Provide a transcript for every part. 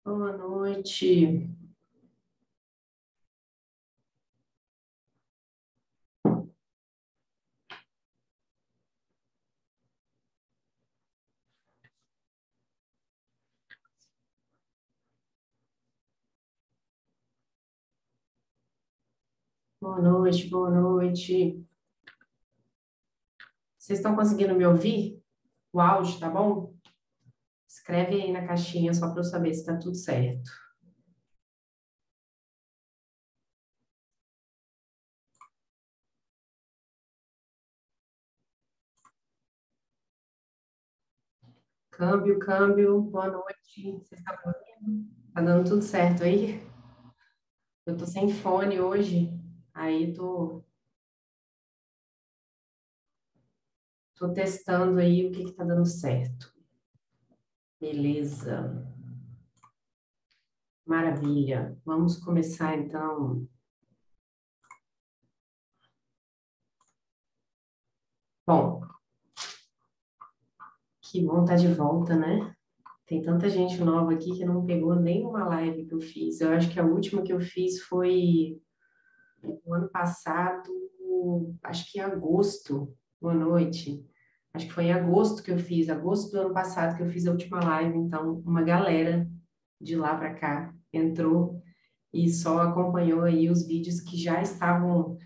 Boa noite. Boa noite, boa noite. Vocês estão conseguindo me ouvir? O áudio tá bom? Escreve aí na caixinha só para eu saber se está tudo certo. Câmbio, câmbio, boa noite. Vocês estão me ouvindo? Tá dando tudo certo aí? Eu tô sem fone hoje, aí tô testando aí o que que tá dando certo. Beleza, maravilha. Vamos começar então. Bom, que bom estar de volta, né? Tem tanta gente nova aqui que não pegou nenhuma live que eu fiz. Eu acho que a última que eu fiz foi no ano passado, acho que em agosto, boa noite. Acho que foi em agosto que eu fiz, agosto do ano passado que eu fiz a última live. Então, uma galera de lá para cá entrou e só acompanhou aí os vídeos que já estavam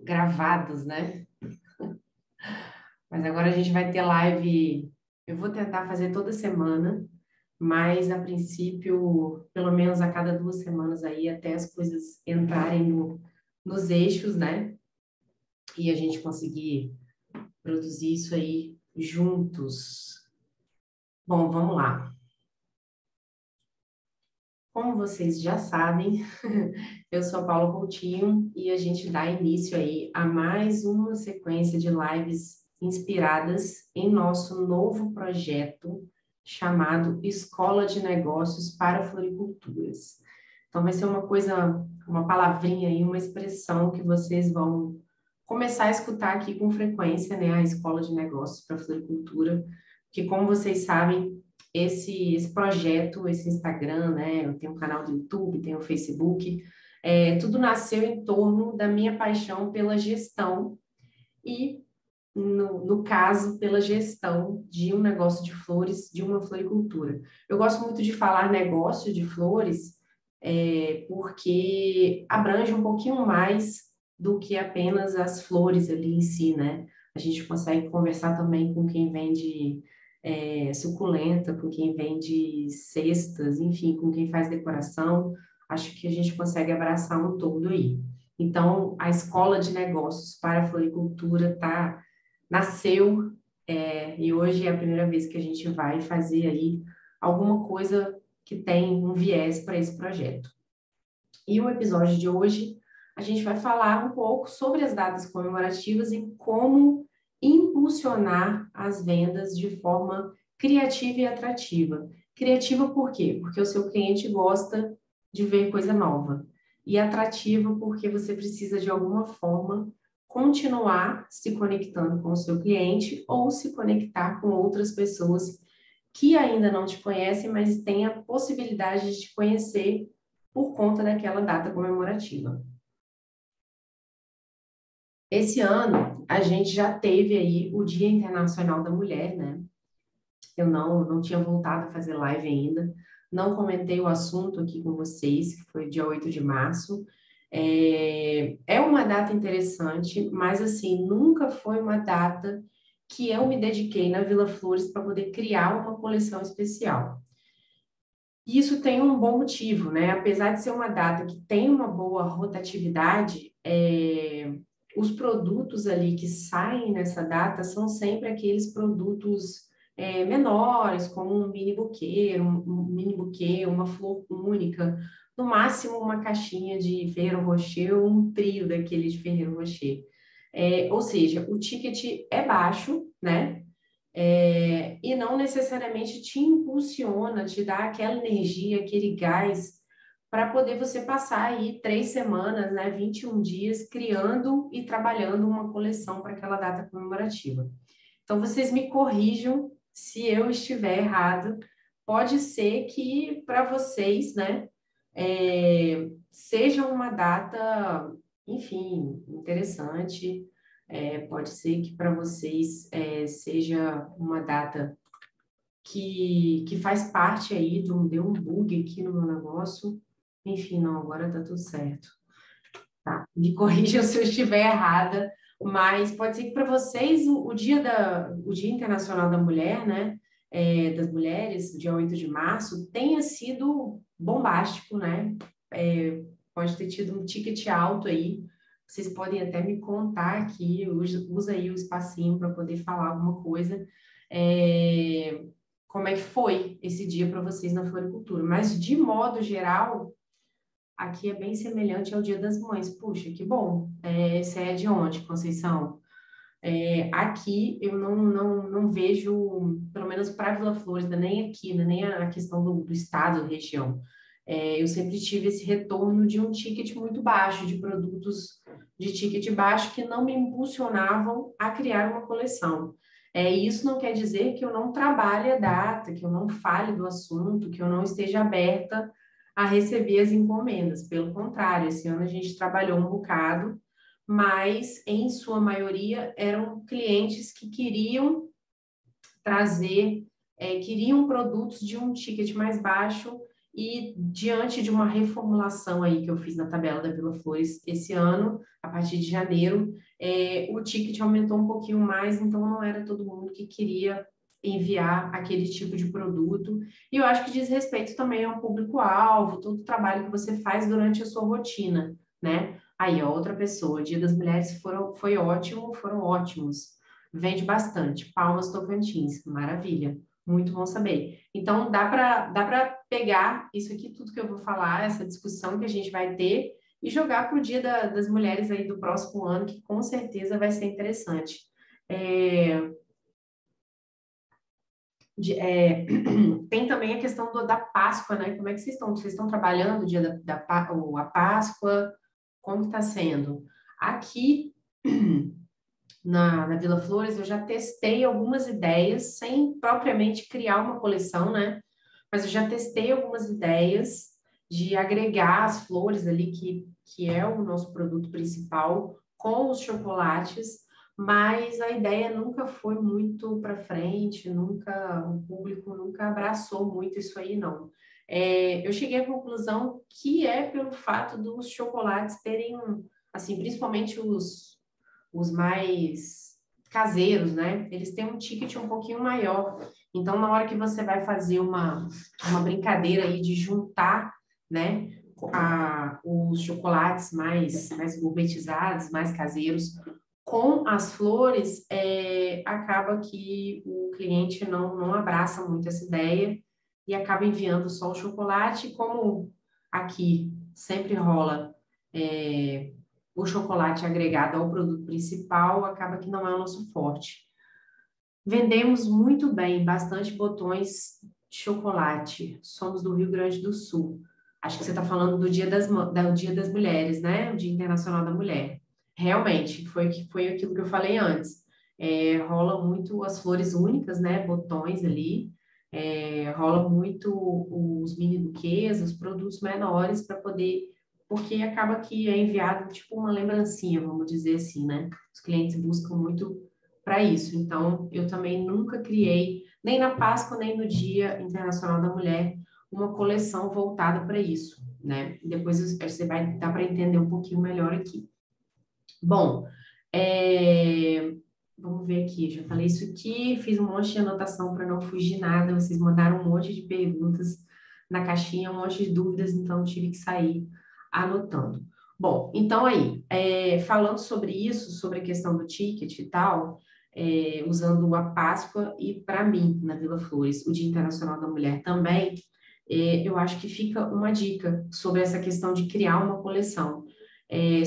gravados, né? Mas agora a gente vai ter live. Eu vou tentar fazer toda semana, mas a princípio, pelo menos a cada 2 semanas aí, até as coisas entrarem nos eixos, né? E a gente conseguir produzir isso aí juntos. Bom, vamos lá. Como vocês já sabem, eu sou a Paula Coutinho e a gente dá início aí a mais uma sequência de lives inspiradas em nosso novo projeto chamado Escola de Negócios para Floriculturas. Então vai ser uma coisa, uma palavrinha aí, uma expressão que vocês vão começar a escutar aqui com frequência, né? A Escola de Negócios para Floricultura, que como vocês sabem, esse projeto, esse Instagram, né? Eu tenho um canal do YouTube, tenho o Facebook, tudo nasceu em torno da minha paixão pela gestão e, no caso, pela gestão de um negócio de flores, de uma floricultura. Eu gosto muito de falar negócio de flores, porque abrange um pouquinho mais do que apenas as flores ali em si, né? A gente consegue conversar também com quem vende suculenta, com quem vende cestas, enfim, com quem faz decoração. Acho que a gente consegue abraçar um todo aí. Então, a escola de negócios para a floricultura nasceu, e hoje é a primeira vez que a gente vai fazer aí alguma coisa que tem um viés para esse projeto. E o episódio de hoje, a gente vai falar um pouco sobre as datas comemorativas e como impulsionar as vendas de forma criativa e atrativa. Criativa por quê? Porque o seu cliente gosta de ver coisa nova. E atrativa porque você precisa, de alguma forma, continuar se conectando com o seu cliente ou se conectar com outras pessoas que ainda não te conhecem, mas têm a possibilidade de te conhecer por conta daquela data comemorativa. Esse ano, a gente já teve aí o Dia Internacional da Mulher, né? Eu não tinha voltado a fazer live ainda, não comentei o assunto aqui com vocês, que foi dia 8 de março. É uma data interessante, mas assim, nunca foi uma data que eu me dediquei na Vila Flores para poder criar uma coleção especial. E isso tem um bom motivo, né? Apesar de ser uma data que tem uma boa rotatividade, os produtos ali que saem nessa data são sempre aqueles produtos menores, como um mini buquê, uma flor única, no máximo uma caixinha de Ferrero Rocher ou um trio daquele de Ferrero Rocher. Ou seja, o ticket é baixo, né? E não necessariamente te impulsiona, te dá aquela energia, aquele gás para poder você passar aí 3 semanas, né, 21 dias criando e trabalhando uma coleção para aquela data comemorativa. Então, vocês me corrijam se eu estiver errado, pode ser que para vocês, né, seja uma data, enfim, interessante. Pode ser que para vocês seja uma data que faz parte aí deu um bug aqui no meu negócio. Enfim, não, agora tá tudo certo. Tá? Me corrija se eu estiver errada, mas pode ser que para vocês o Dia Internacional da Mulher, né, das Mulheres, o dia 8 de março, tenha sido bombástico, né? Pode ter tido um ticket alto aí. Vocês podem até me contar aqui, usa aí o espacinho para poder falar alguma coisa. Como é que foi esse dia para vocês na floricultura? Mas, de modo geral, aqui é bem semelhante ao Dia das Mães. Puxa, que bom. Você é de onde, Conceição? Aqui eu não vejo, pelo menos para Vila Flores, nem aqui, né, nem a questão do estado, região. Eu sempre tive esse retorno de um ticket muito baixo, de produtos de ticket baixo que não me impulsionavam a criar uma coleção. Isso não quer dizer que eu não trabalhe a data, que eu não fale do assunto, que eu não esteja aberta a receber as encomendas. Pelo contrário, esse ano a gente trabalhou um bocado, mas em sua maioria eram clientes que queriam trazer, queriam produtos de um ticket mais baixo e diante de uma reformulação aí que eu fiz na tabela da Vila Flores esse ano, a partir de janeiro, o ticket aumentou um pouquinho mais, então não era todo mundo que queria enviar aquele tipo de produto. E eu acho que diz respeito também ao público-alvo, todo o trabalho que você faz durante a sua rotina, né? Aí, ó, outra pessoa, Dia das Mulheres foi ótimo, foram ótimos. Vende bastante. Palmas Tocantins, maravilha. Muito bom saber. Então, dá para pegar isso aqui, tudo que eu vou falar, essa discussão que a gente vai ter, e jogar para o Dia das Mulheres aí do próximo ano, que com certeza vai ser interessante. É, tem também a questão da Páscoa, né? Como é que vocês estão? Vocês estão trabalhando o dia ou a Páscoa? Como que está sendo? Aqui na Vila Flores, eu já testei algumas ideias, sem propriamente criar uma coleção, né? Mas eu já testei algumas ideias de agregar as flores ali, que é o nosso produto principal, com os chocolates, mas a ideia nunca foi muito para frente, o público nunca abraçou muito isso aí, não. Eu cheguei à conclusão que é pelo fato dos chocolates terem, assim, principalmente os mais caseiros, né? Eles têm um ticket um pouquinho maior. Então, na hora que você vai fazer uma brincadeira aí de juntar, né, os chocolates mais gourmetizados, mais caseiros, com as flores, acaba que o cliente não abraça muito essa ideia e acaba enviando só o chocolate, como aqui sempre rola o chocolate agregado ao produto principal, acaba que não é o nosso forte. Vendemos muito bem, bastante botões de chocolate. Somos do Rio Grande do Sul. Acho que você está falando do Dia das Mulheres, né? O Dia Internacional da Mulher. Realmente, foi aquilo que eu falei antes. Rola muito as flores únicas, né? Botões ali. Rola muito os mini buquês, os produtos menores para poder, porque acaba que é enviado tipo uma lembrancinha, vamos dizer assim, né? Os clientes buscam muito para isso. Então, eu também nunca criei, nem na Páscoa, nem no Dia Internacional da Mulher, uma coleção voltada para isso, né? Depois você vai dar para entender um pouquinho melhor aqui. Bom, vamos ver aqui, já falei isso aqui, fiz um monte de anotação para não fugir nada, vocês mandaram um monte de perguntas na caixinha, um monte de dúvidas, então tive que sair anotando. Bom, então aí, falando sobre isso, sobre a questão do ticket e tal, usando a Páscoa e para mim, na Vila Flores, o Dia Internacional da Mulher também, eu acho que fica uma dica sobre essa questão de criar uma coleção.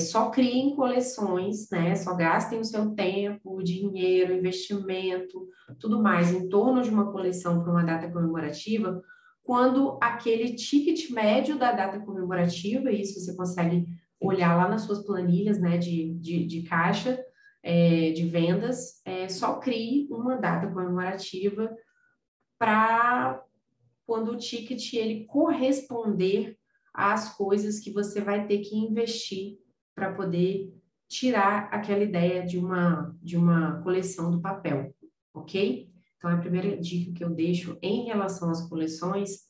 Só criem coleções, né? Só gastem o seu tempo, dinheiro, investimento, tudo mais em torno de uma coleção para uma data comemorativa, quando aquele ticket médio da data comemorativa, e isso você consegue olhar lá nas suas planilhas, né, de caixa, de vendas, só crie uma data comemorativa para quando o ticket ele corresponder às coisas que você vai ter que investir para poder tirar aquela ideia de uma coleção do papel, ok? Então, a primeira dica que eu deixo em relação às coleções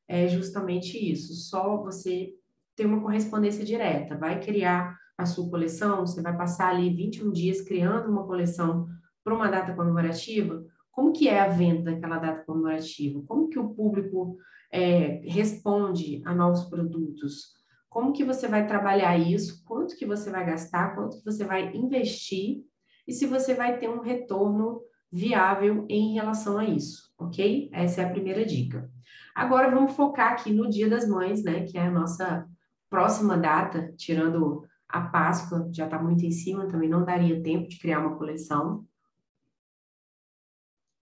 é justamente isso, só você ter uma correspondência direta, vai criar a sua coleção, você vai passar ali 21 dias criando uma coleção para uma data comemorativa, como que é a venda daquela data comemorativa? Como que o público responde a novos produtos? Como que você vai trabalhar isso? Quanto que você vai gastar? Quanto que você vai investir? E se você vai ter um retorno viável em relação a isso, ok? Essa é a primeira dica. Agora vamos focar aqui no Dia das Mães, né? Que é a nossa próxima data, tirando a Páscoa, já está muito em cima, também não daria tempo de criar uma coleção.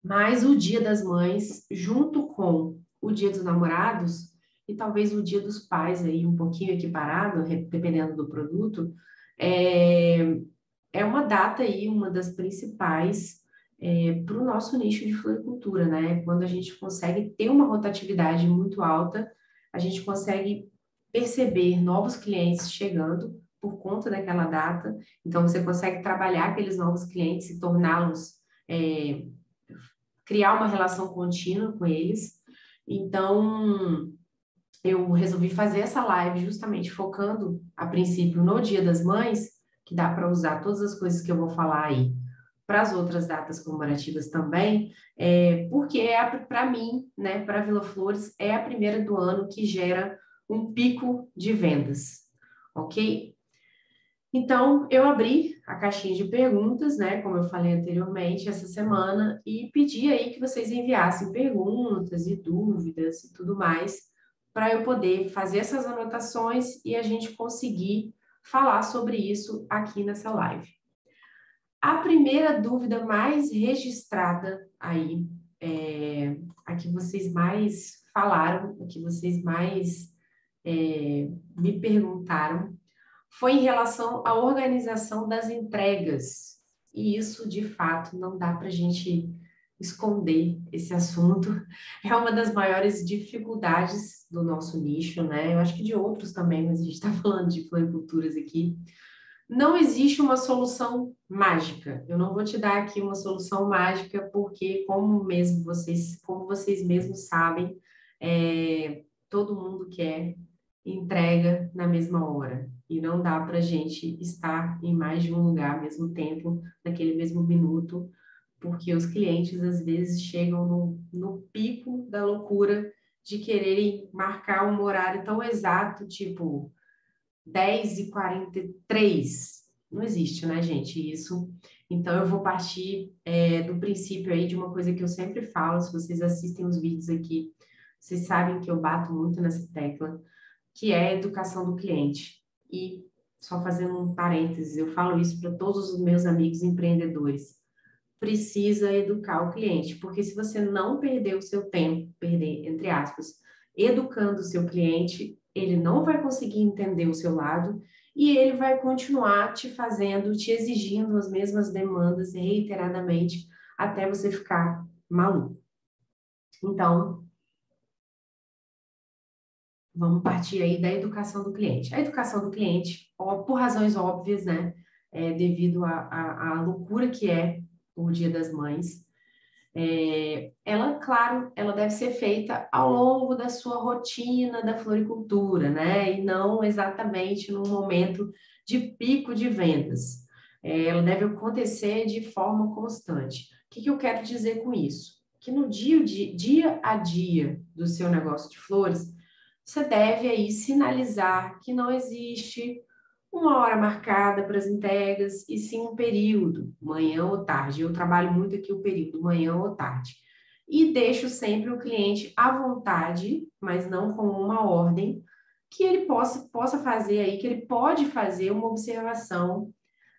Mas o Dia das Mães, junto com o Dia dos Namorados e talvez o Dia dos Pais aí um pouquinho equiparado, dependendo do produto, é, é uma data aí, uma das principais para o nosso nicho de floricultura, né? Quando a gente consegue ter uma rotatividade muito alta, a gente consegue perceber novos clientes chegando por conta daquela data. Então, você consegue trabalhar aqueles novos clientes e torná-los é, criar uma relação contínua com eles. Então, eu resolvi fazer essa live justamente focando, a princípio, no Dia das Mães, que dá para usar todas as coisas que eu vou falar aí para as outras datas comemorativas também, porque para mim, né, para Vila Flores, é a primeira do ano que gera um pico de vendas, ok? Então, eu abri a caixinha de perguntas, né, como eu falei anteriormente, essa semana, e pedi aí que vocês enviassem perguntas e dúvidas e tudo mais, para eu poder fazer essas anotações e a gente conseguir falar sobre isso aqui nessa live. A primeira dúvida mais registrada aí, a que vocês mais falaram, a que vocês mais me perguntaram, foi em relação à organização das entregas. E isso, de fato, não dá para a gente esconder esse assunto. É uma das maiores dificuldades do nosso nicho, né? Eu acho que de outros também, mas a gente está falando de floriculturas aqui. Não existe uma solução mágica. Eu não vou te dar aqui uma solução mágica, porque, como vocês mesmos sabem, todo mundo quer entrega na mesma hora. E não dá para a gente estar em mais de um lugar ao mesmo tempo, naquele mesmo minuto, porque os clientes às vezes chegam no pico da loucura de quererem marcar um horário tão exato, tipo 10h43. Não existe, né, gente? Isso. Então, eu vou partir do princípio aí de uma coisa que eu sempre falo, se vocês assistem os vídeos aqui, vocês sabem que eu bato muito nessa tecla, que é a educação do cliente. E, só fazendo um parênteses, eu falo isso para todos os meus amigos empreendedores. Precisa educar o cliente, porque se você não perder o seu tempo, perder, entre aspas, educando o seu cliente, ele não vai conseguir entender o seu lado e ele vai continuar te fazendo, te exigindo as mesmas demandas reiteradamente até você ficar maluco. Então, vamos partir aí da educação do cliente. A educação do cliente, por razões óbvias, né, devido à loucura que é o Dia das Mães, ela, claro, ela deve ser feita ao longo da sua rotina da floricultura, né? E não exatamente num momento de pico de vendas. Ela deve acontecer de forma constante. O que eu quero dizer com isso? Que no dia a dia do seu negócio de flores, você deve aí sinalizar que não existe uma hora marcada para as entregas e sim um período, manhã ou tarde. Eu trabalho muito aqui o período, manhã ou tarde. E deixo sempre o cliente à vontade, mas não com uma ordem, que ele possa fazer aí, que ele pode fazer uma observação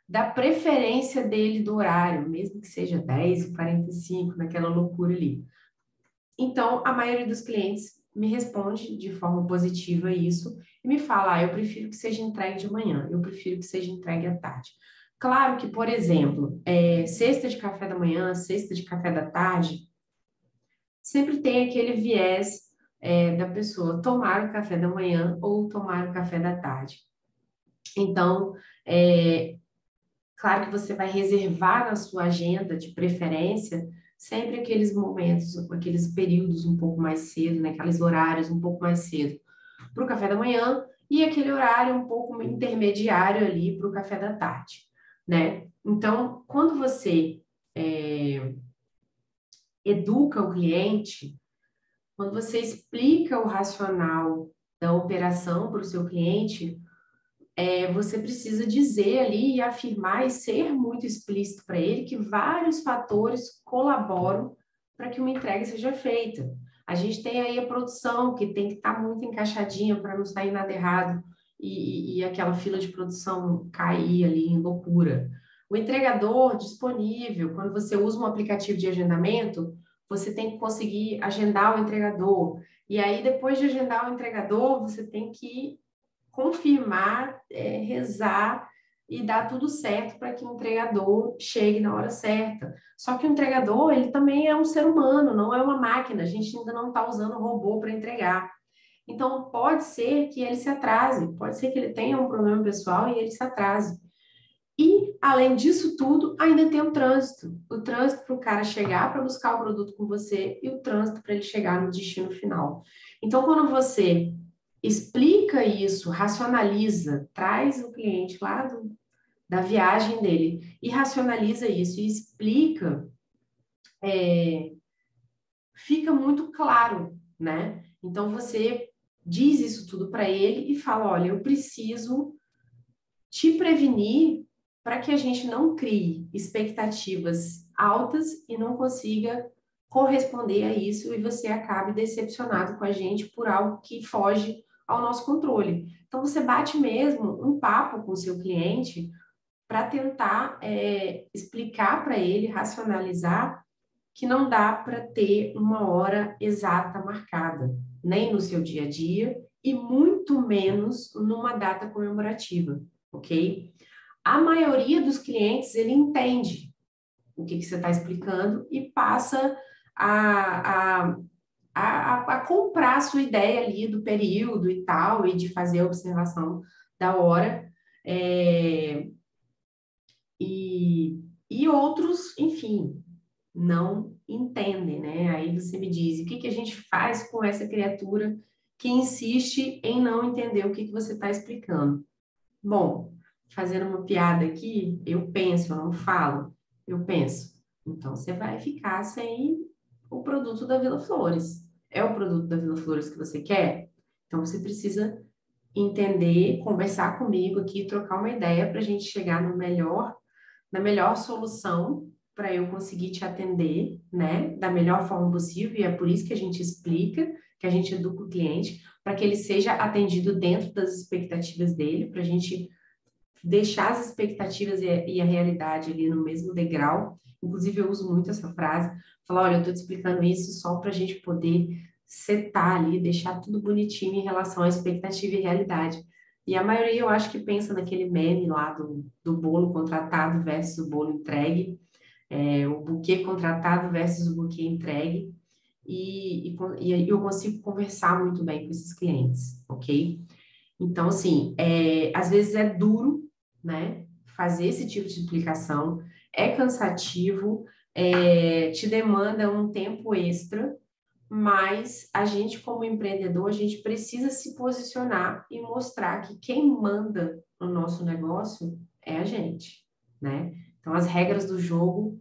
da preferência dele do horário, mesmo que seja 10h45, naquela loucura ali. Então, a maioria dos clientes me responde de forma positiva isso e me fala, eu prefiro que seja entregue de manhã, eu prefiro que seja entregue à tarde. Claro que, por exemplo, cesta de café da manhã, cesta de café da tarde, sempre tem aquele viés da pessoa tomar o café da manhã ou tomar o café da tarde. Então, claro que você vai reservar na sua agenda de preferência sempre aqueles momentos, aqueles períodos um pouco mais cedo, né? Aqueles horários um pouco mais cedo para o café da manhã e aquele horário um pouco intermediário ali para o café da tarde, né? Então, quando você educa o cliente, quando você explica o racional da operação para o seu cliente, você precisa dizer ali e afirmar e ser muito explícito para ele que vários fatores colaboram para que uma entrega seja feita. A gente tem aí a produção, que tem que estar muito encaixadinha para não sair nada errado e aquela fila de produção cair ali em loucura. O entregador disponível, quando você usa um aplicativo de agendamento, você tem que conseguir agendar o entregador. E aí, depois de agendar o entregador, você tem que confirmar, rezar e dar tudo certo para que o entregador chegue na hora certa. Só que o entregador, ele também é um ser humano, não é uma máquina. A gente ainda não está usando robô para entregar. Então, pode ser que ele se atrase, pode ser que ele tenha um problema pessoal e ele se atrase. E, além disso tudo, ainda tem o trânsito. O trânsito para o cara chegar para buscar o produto com você e o trânsito para ele chegar no destino final. Então, quando você explica isso, racionaliza, traz o cliente lá da viagem dele e racionaliza isso e explica, fica muito claro, né? Então, você diz isso tudo para ele e fala, olha, eu preciso te prevenir para que a gente não crie expectativas altas e não consiga corresponder a isso e você acabe decepcionado com a gente por algo que foge ao nosso controle. Então, você bate mesmo um papo com o seu cliente para tentar explicar para ele, racionalizar que não dá para ter uma hora exata marcada, nem no seu dia a dia e muito menos numa data comemorativa, ok? A maioria dos clientes, ele entende o que você está explicando e passa a, a, a comprar a sua ideia ali do período e tal, e de fazer a observação da hora. É, e outros, enfim, não entendem, né? Aí você me diz, o que a gente faz com essa criatura que insiste em não entender o que você está explicando? Bom, fazendo uma piada aqui, eu penso, eu não falo, eu penso. Então, você vai ficar sem o produto da Vila Flores. É o produto da Vila Flores que você quer? Então, você precisa entender, conversar comigo aqui, trocar uma ideia para a gente chegar no melhor, na melhor solução para eu conseguir te atender, né, da melhor forma possível, e é por isso que a gente explica, que a gente educa o cliente, para que ele seja atendido dentro das expectativas dele, para a gente deixar as expectativas e a realidade ali no mesmo degrau. Inclusive, eu uso muito essa frase, falar, olha, eu estou te explicando isso só para a gente poder setar ali, deixar tudo bonitinho em relação à expectativa e realidade. E a maioria, eu acho que pensa naquele meme lá do bolo contratado versus o bolo entregue, o buquê contratado versus o buquê entregue, e eu consigo conversar muito bem com esses clientes, ok? Então, assim, às vezes é duro, né, fazer esse tipo de explicação, é cansativo, te demanda um tempo extra, mas a gente, como empreendedor, a gente precisa se posicionar e mostrar que quem manda no nosso negócio é a gente, né? Então, as regras do jogo,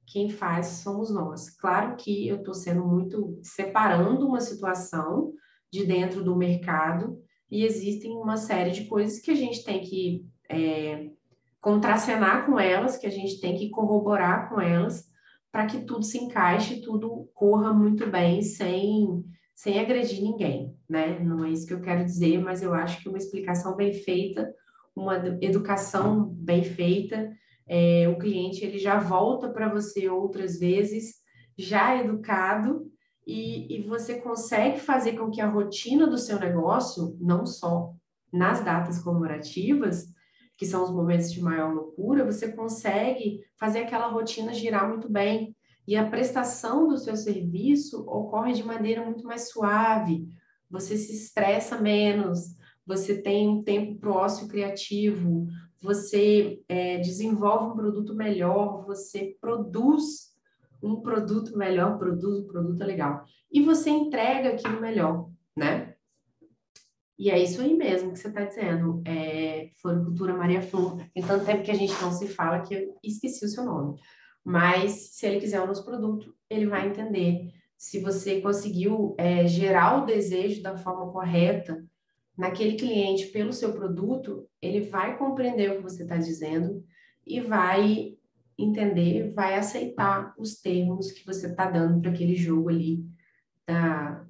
quem faz somos nós. Claro que eu estou sendo muito separando uma situação de dentro do mercado e existem uma série de coisas que a gente tem que contracenar com elas, que a gente tem que corroborar com elas, para que tudo se encaixe, tudo corra muito bem, sem agredir ninguém, né? Não é isso que eu quero dizer, mas eu acho que uma explicação bem feita, uma educação bem feita, o cliente ele já volta para você outras vezes, já educado, e você consegue fazer com que a rotina do seu negócio, não só nas datas comemorativas, que são os momentos de maior loucura, você consegue fazer aquela rotina girar muito bem. e a prestação do seu serviço ocorre de maneira muito mais suave, você se estressa menos, você tem um tempo para o ócio criativo, você desenvolve um produto melhor, você produz um produto melhor, produz um produto legal, e você entrega aquilo melhor, né? E é isso aí mesmo que você está dizendo, Floricultura Maria Flor. Tem tanto tempo que a gente não se fala que eu esqueci o seu nome. Mas se ele quiser o nosso produto, ele vai entender. Se você conseguiu gerar o desejo da forma correta naquele cliente pelo seu produto, ele vai compreender o que você está dizendo e vai entender, vai aceitar os termos que você está dando para aquele jogo ali da,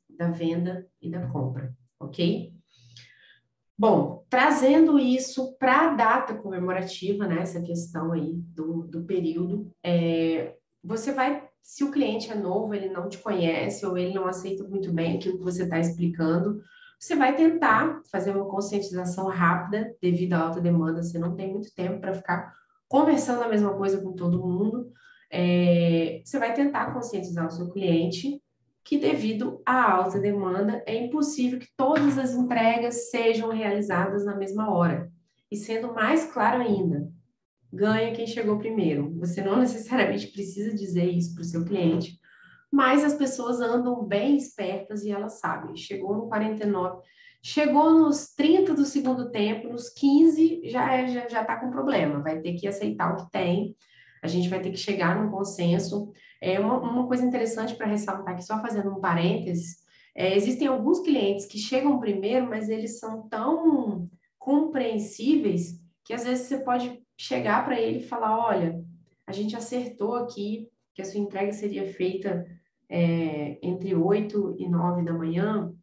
da venda e da compra, ok? Bom, trazendo isso para a data comemorativa, né, essa questão aí do período, você vai, se o cliente é novo, ele não te conhece ou ele não aceita muito bem aquilo que você está explicando, você vai tentar fazer uma conscientização rápida, devido à alta demanda, você não tem muito tempo para ficar conversando a mesma coisa com todo mundo, você vai tentar conscientizar o seu cliente que, devido à alta demanda, é impossível que todas as entregas sejam realizadas na mesma hora. E sendo mais claro ainda, ganha quem chegou primeiro. Você não necessariamente precisa dizer isso para o seu cliente, mas as pessoas andam bem espertas e elas sabem. Chegou no 49, chegou nos 30 do segundo tempo, nos 15 já tá com problema, vai ter que aceitar o que tem, a gente vai ter que chegar num consenso. Uma coisa interessante para ressaltar aqui, só fazendo um parênteses, existem alguns clientes que chegam primeiro, mas eles são tão compreensíveis que às vezes você pode chegar para ele e falar, olha, a gente acertou aqui que a sua entrega seria feita entre 8 e 9 da manhã,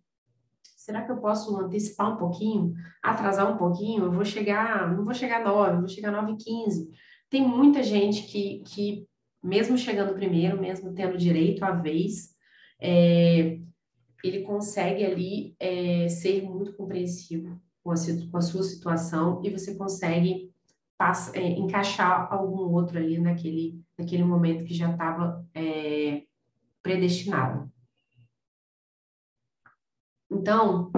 será que eu posso antecipar um pouquinho, atrasar um pouquinho? Eu vou chegar, não vou chegar 9, eu vou chegar 9h15. Tem muita gente que mesmo chegando primeiro, mesmo tendo direito à vez, ele consegue ali ser muito compreensivo com a sua situação e você consegue encaixar algum outro ali naquele momento que já estava predestinado. Então,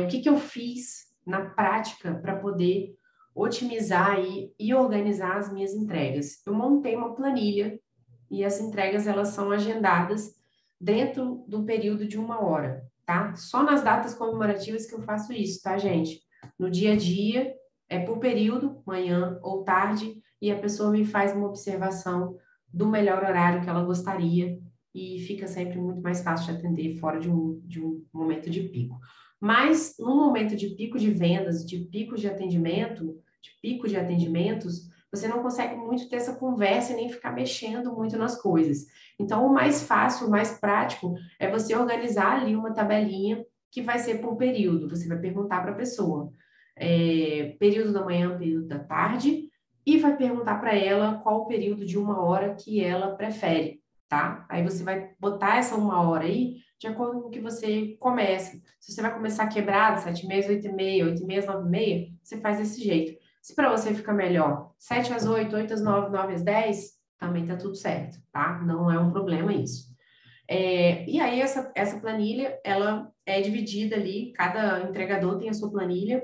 o que eu fiz na prática para poder otimizar e organizar as minhas entregas? Eu montei uma planilha e as entregas elas são agendadas dentro do período de 1 hora, tá? Só nas datas comemorativas que eu faço isso, tá, gente? No dia a dia, é por período, manhã ou tarde, e a pessoa me faz uma observação do melhor horário que ela gostaria e fica sempre muito mais fácil de atender fora de um momento de pico. Mas no momento de pico de vendas, de pico de atendimento, de pico de atendimentos, você não consegue muito ter essa conversa e nem ficar mexendo muito nas coisas. Então, o mais fácil, o mais prático é você organizar ali uma tabelinha que vai ser por período. Você vai perguntar para a pessoa, período da manhã, período da tarde, e vai perguntar para ela qual o período de 1 hora que ela prefere, tá? Aí você vai botar essa 1 hora aí de acordo com o que você começa. Se você vai começar quebrado, 7h30, 8h30, 8h30, 9h30, você faz desse jeito. Se para você fica melhor 7 às 8, 8 às 9, 9 às 10, também tá tudo certo, tá? Não é um problema isso. E aí essa planilha, ela é dividida ali, cada entregador tem a sua planilha,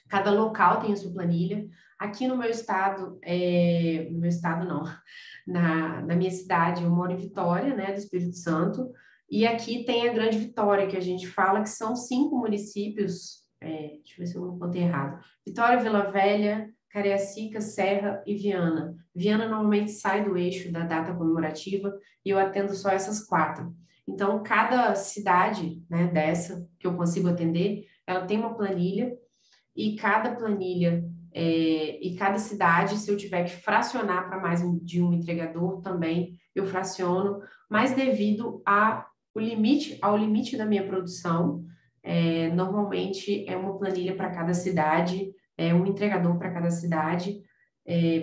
cada local tem a sua planilha. Aqui no meu estado, no meu estado não, na minha cidade, eu moro em Vitória, né, do Espírito Santo, e aqui tem a Grande Vitória, que a gente fala que são 5 municípios, deixa eu ver se eu não contei errado, Vitória, Vila Velha, Cariacica, Serra e Viana. Viana normalmente sai do eixo da data comemorativa e eu atendo só essas 4. Então, cada cidade, né, dessa que eu consigo atender, ela tem uma planilha e cada planilha e cada cidade, se eu tiver que fracionar para mais de um entregador também, eu fraciono, mas devido ao limite da minha produção, normalmente é uma planilha para cada cidade, um entregador para cada cidade,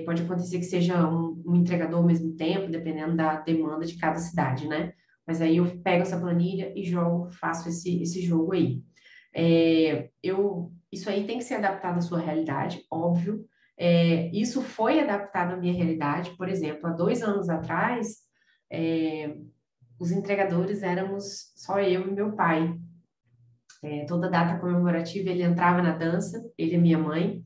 pode acontecer que seja um entregador ao mesmo tempo, dependendo da demanda de cada cidade, né? Mas aí eu pego essa planilha e jogo, faço esse jogo aí. Isso aí tem que ser adaptado à sua realidade, óbvio. Isso foi adaptado à minha realidade. Por exemplo, há 2 anos atrás, Os entregadores éramos só eu e meu pai. Toda data comemorativa ele entrava na dança, ele e minha mãe,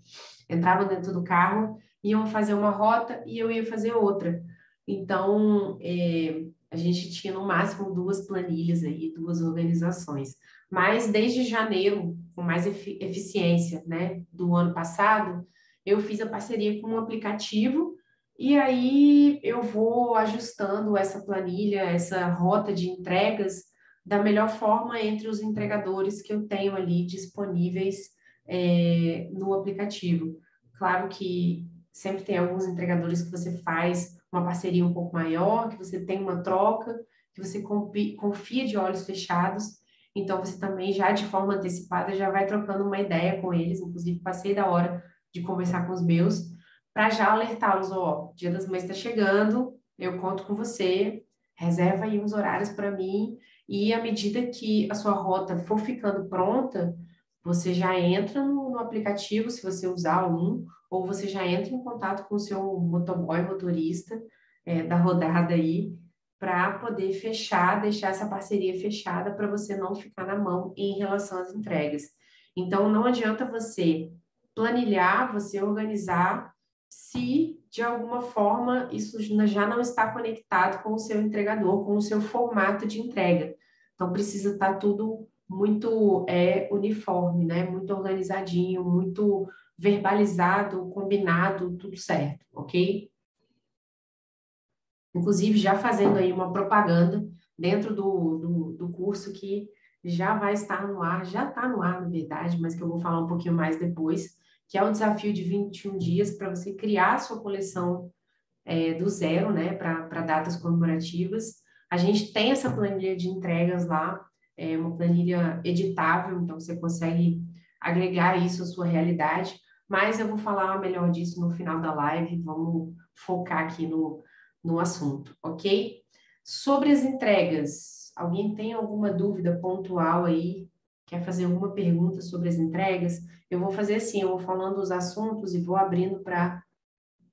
entravam dentro do carro, iam fazer uma rota e eu ia fazer outra. Então, a gente tinha no máximo duas planilhas aí, duas organizações. Mas desde janeiro, com mais eficiência, né, do ano passado, eu fiz a parceria com um aplicativo e aí eu vou ajustando essa planilha, essa rota de entregas da melhor forma entre os entregadores que eu tenho ali disponíveis no aplicativo. Claro que sempre tem alguns entregadores que você faz uma parceria um pouco maior, que você tem uma troca, que você confia de olhos fechados, então você também já de forma antecipada já vai trocando uma ideia com eles, inclusive passei da hora de conversar com os meus, para já alertá-los, ó, Dia das Mães está chegando, eu conto com você, reserva aí uns horários para mim, e à medida que a sua rota for ficando pronta, você já entra no aplicativo, se você usar um, ou você já entra em contato com o seu motoboy, motorista, da rodada aí, para poder fechar, deixar essa parceria fechada para você não ficar na mão em relação às entregas. Então, não adianta você planilhar, você organizar, se de alguma forma isso já não está conectado com o seu entregador, com o seu formato de entrega. Então, precisa estar tudo muito uniforme, né? Muito organizadinho, muito verbalizado, combinado, tudo certo, ok? Inclusive, já fazendo aí uma propaganda dentro do curso que já vai estar no ar, já está no ar, na verdade, mas que eu vou falar um pouquinho mais depois, que é o desafio de 21 dias para você criar a sua coleção do zero, né, para datas comemorativas. A gente tem essa planilha de entregas lá, uma planilha editável, então você consegue agregar isso à sua realidade, mas eu vou falar melhor disso no final da live, vamos focar aqui no assunto, ok? Sobre as entregas, alguém tem alguma dúvida pontual aí? Quer fazer alguma pergunta sobre as entregas? Eu vou fazer assim, eu vou falando os assuntos e vou abrindo para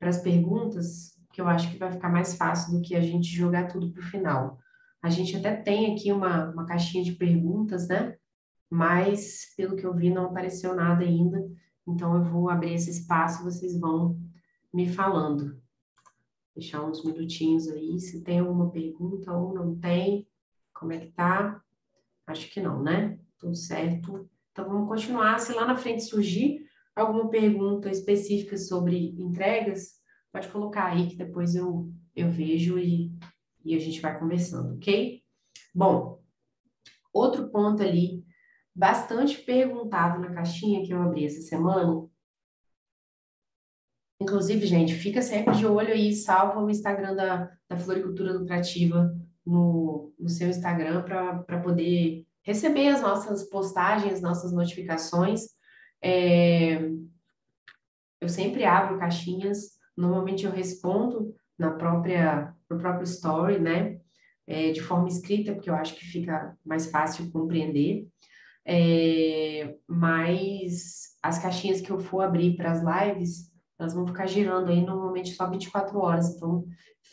as perguntas, que eu acho que vai ficar mais fácil do que a gente jogar tudo para o final. A gente até tem aqui uma caixinha de perguntas, né? Mas, pelo que eu vi, não apareceu nada ainda. Então, eu vou abrir esse espaço, vocês vão me falando. Deixar uns minutinhos aí, se tem alguma pergunta ou não tem, como é que tá? Acho que não, né? Tudo certo. Então, vamos continuar. Se lá na frente surgir alguma pergunta específica sobre entregas, pode colocar aí que depois eu vejo e a gente vai conversando, ok? Bom, outro ponto ali, bastante perguntado na caixinha que eu abri essa semana. Inclusive, gente, fica sempre de olho aí, salva o Instagram da Floricultura Lucrativa no seu Instagram para poder receber as nossas postagens, nossas notificações. É, eu sempre abro caixinhas, normalmente eu respondo no próprio story, né? De forma escrita, porque eu acho que fica mais fácil compreender. Mas as caixinhas que eu for abrir para as lives, elas vão ficar girando aí normalmente só 24 horas, então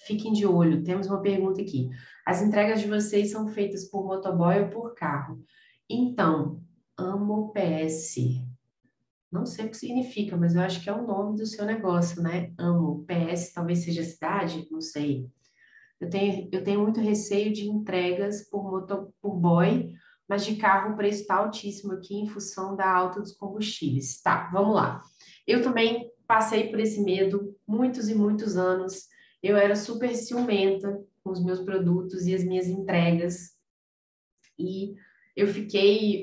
fiquem de olho. Temos uma pergunta aqui. As entregas de vocês são feitas por motoboy ou por carro? Então, amo PS. Não sei o que significa, mas eu acho que é o nome do seu negócio, né? Amo. PS talvez seja cidade, não sei. Eu tenho muito receio de entregas por boy, mas de carro o preço está altíssimo aqui em função da alta dos combustíveis. Tá, vamos lá. Eu também passei por esse medo muitos e muitos anos. Eu era super ciumenta com os meus produtos e as minhas entregas. E eu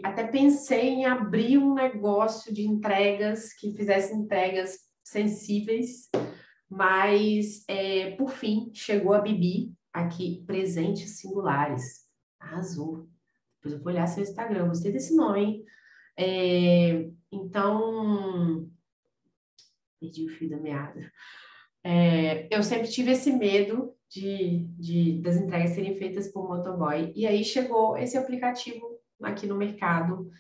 até pensei em abrir um negócio de entregas que fizesse entregas sensíveis, mas, por fim, chegou a Bibi, aqui, presentes singulares. Arrasou. Depois eu vou olhar seu Instagram, gostei desse nome, hein? Então, perdi o fio da meada. Eu sempre tive esse medo das entregas serem feitas por motoboy, e aí chegou esse aplicativo aqui no mercado,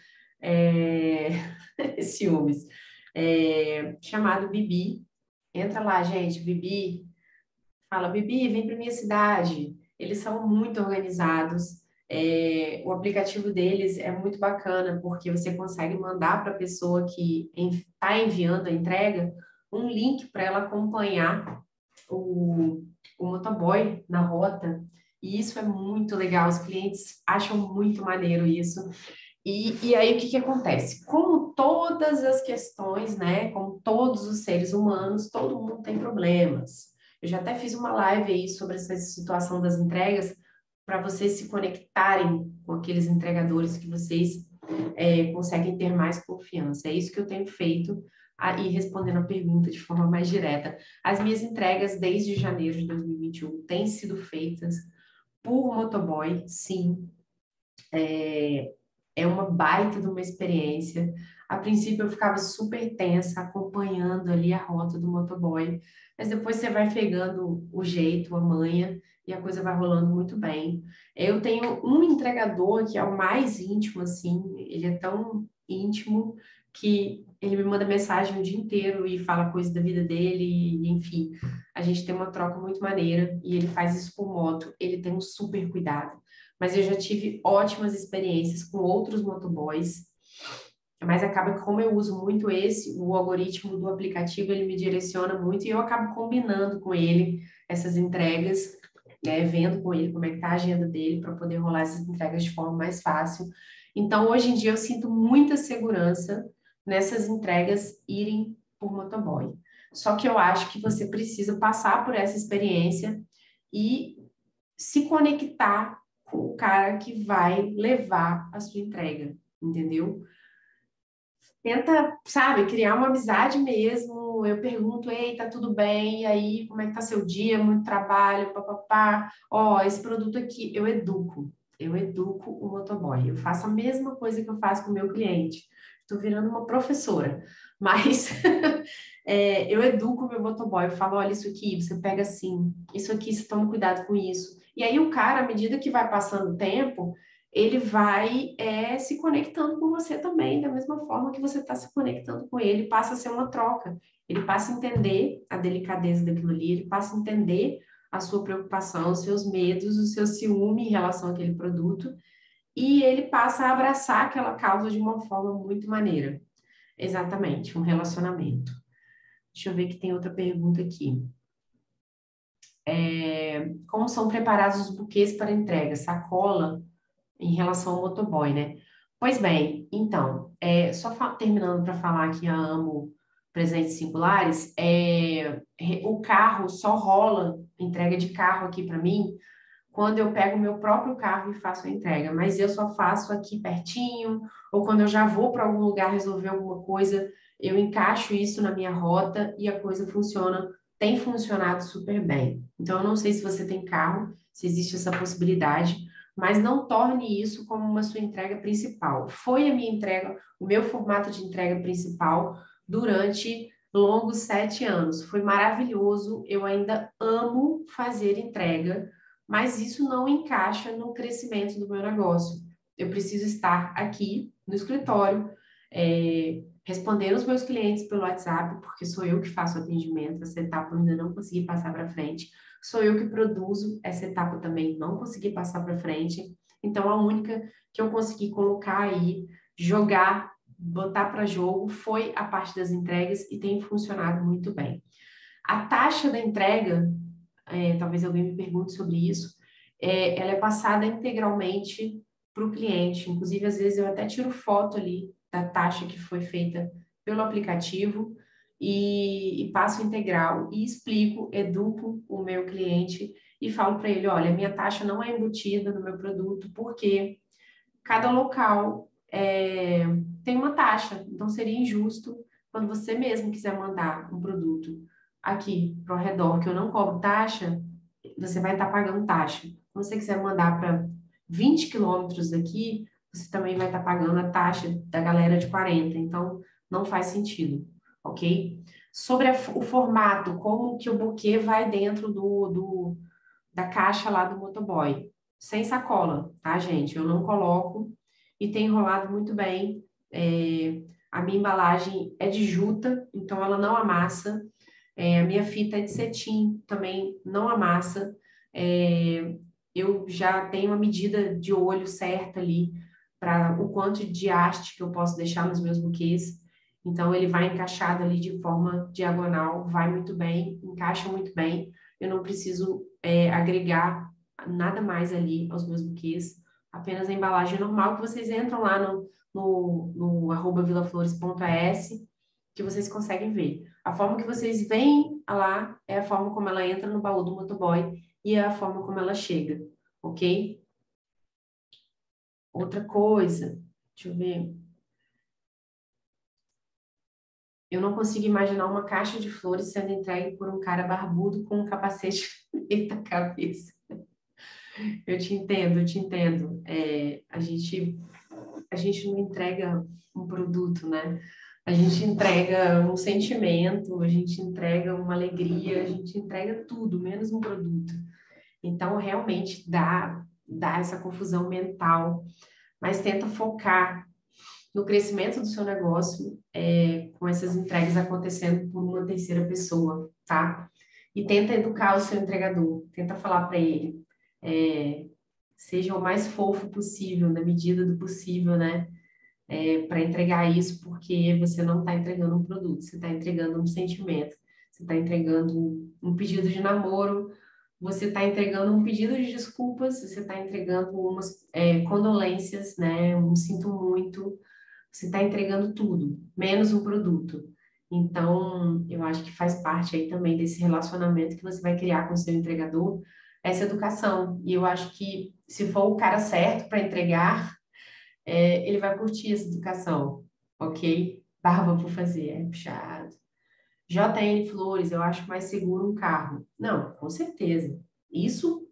é, ciúmes, chamado Bibi. Entra lá, gente, Bibi. Fala, Bibi, vem para minha cidade. eles são muito organizados. O aplicativo deles é muito bacana, porque você consegue mandar para a pessoa que está enviando a entrega um link para ela acompanhar o, o motoboy na rota. E isso é muito legal, os clientes acham muito maneiro isso. E aí, o que que acontece? Como todas as questões, né? Como todos os seres humanos, todo mundo tem problemas. Eu já até fiz uma live aí sobre essa situação das entregas, para vocês se conectarem com aqueles entregadores que vocês conseguem ter mais confiança. É isso que eu tenho feito, aí respondendo a pergunta de forma mais direta. As minhas entregas desde janeiro de 2021 têm sido feitas por motoboy, sim. É uma baita de uma experiência. A princípio eu ficava super tensa acompanhando ali a rota do motoboy, mas depois você vai pegando o jeito, a manha e a coisa vai rolando muito bem. Eu tenho um entregador que é o mais íntimo assim, ele é tão íntimo que ele me manda mensagem o dia inteiro e fala coisas da vida dele, e, enfim, a gente tem uma troca muito maneira e ele faz isso por moto, ele tem um super cuidado, mas eu já tive ótimas experiências com outros motoboys, mas acaba que como eu uso muito o algoritmo do aplicativo, ele me direciona muito e eu acabo combinando com ele essas entregas, né, vendo com ele como é que tá a agenda dele para poder rolar essas entregas de forma mais fácil. Então, hoje em dia eu sinto muita segurança nessas entregas irem por motoboy. Só que eu acho que você precisa passar por essa experiência e se conectar com o cara que vai levar a sua entrega, entendeu? Tenta, sabe, criar uma amizade mesmo. Eu pergunto, ei, tá tudo bem? E aí, como é que tá seu dia? Muito trabalho, papapá. Ó, esse produto aqui, eu educo o motoboy. Eu faço a mesma coisa que eu faço com o meu cliente. Estou virando uma professora, mas eu educo o meu motoboy. Eu falo, olha, isso aqui você pega assim, isso aqui você toma cuidado com isso. E aí o cara, à medida que vai passando o tempo, ele vai se conectando com você também, da mesma forma que você está se conectando com ele, passa a ser uma troca. Ele passa a entender a delicadeza daquilo ali, ele passa a entender a sua preocupação, os seus medos, o seu ciúme em relação àquele produto, e ele passa a abraçar aquela causa de uma forma muito maneira. Exatamente, um relacionamento. Deixa eu ver que tem outra pergunta aqui. Como são preparados os buquês para entrega? Sacola em relação ao motoboy, né? Pois bem, então, terminando para falar que eu amo presentes singulares, o carro só rola entrega de carro aqui para mim quando eu pego o meu próprio carro e faço a entrega, mas eu só faço aqui pertinho, ou quando eu já vou para algum lugar resolver alguma coisa, eu encaixo isso na minha rota e a coisa funciona, tem funcionado super bem. Então, eu não sei se você tem carro, se existe essa possibilidade, mas não torne isso como uma sua entrega principal. Foi a minha entrega, o meu formato de entrega principal durante longos 7 anos. Foi maravilhoso, eu ainda amo fazer entrega, mas isso não encaixa no crescimento do meu negócio. Eu preciso estar aqui no escritório, respondendo os meus clientes pelo WhatsApp, porque sou eu que faço o atendimento, essa etapa eu ainda não consegui passar para frente. Sou eu que produzo essa etapa também, não consegui passar para frente. Então, a única que eu consegui colocar aí, jogar, botar para jogo, foi a parte das entregas e tem funcionado muito bem. A taxa da entrega, talvez alguém me pergunte sobre isso, ela é passada integralmente para o cliente. Inclusive, às vezes eu até tiro foto ali da taxa que foi feita pelo aplicativo e passo integral e explico, educo o meu cliente e falo para ele, olha, minha taxa não é embutida no meu produto porque cada local tem uma taxa, então seria injusto quando você mesmo quiser mandar um produto aqui para o redor que eu não cobro taxa, você vai estar pagando taxa. Se você quiser mandar para 20 quilômetros daqui, você também vai estar pagando a taxa da galera de 40, então não faz sentido, ok? Sobre o formato, como que o buquê vai dentro da caixa lá do motoboy. Sem sacola, tá, gente? Eu não coloco e tem enrolado muito bem. A minha embalagem é de juta, então ela não amassa. A minha fita é de cetim, também não amassa. eu já tenho a medida de olho certa ali para o quanto de haste que eu posso deixar nos meus buquês. Então, ele vai encaixado ali de forma diagonal, vai muito bem, encaixa muito bem. Eu não preciso agregar nada mais ali aos meus buquês, apenas a embalagem normal que vocês entram lá no @vilaflores.as, que vocês conseguem ver. A forma que vocês veem lá é a forma como ela entra no baú do motoboy e é a forma como ela chega, ok? Outra coisa, deixa eu ver. Eu não consigo imaginar uma caixa de flores sendo entregue por um cara barbudo com um capacete na cabeça. Eu te entendo, eu te entendo. A gente não entrega um produto, né? A gente entrega um sentimento, a gente entrega uma alegria, a gente entrega tudo, menos um produto. Então, realmente dá essa confusão mental, mas tenta focar no crescimento do seu negócio, com essas entregas acontecendo por uma terceira pessoa, tá? E tenta educar o seu entregador, tenta falar para ele, seja o mais fofo possível, na medida do possível, né? Para entregar isso, porque você não está entregando um produto, você está entregando um sentimento, você está entregando um pedido de namoro, você está entregando um pedido de desculpas, você está entregando umas condolências, né? Um sinto muito, você está entregando tudo, menos um produto. Então, eu acho que faz parte aí também desse relacionamento que você vai criar com o seu entregador, essa educação. E eu acho que se for o cara certo para entregar, ele vai curtir essa educação, ok? Barba por fazer, é puxado. JN Flores, eu acho mais seguro um carro. Não, com certeza. Isso,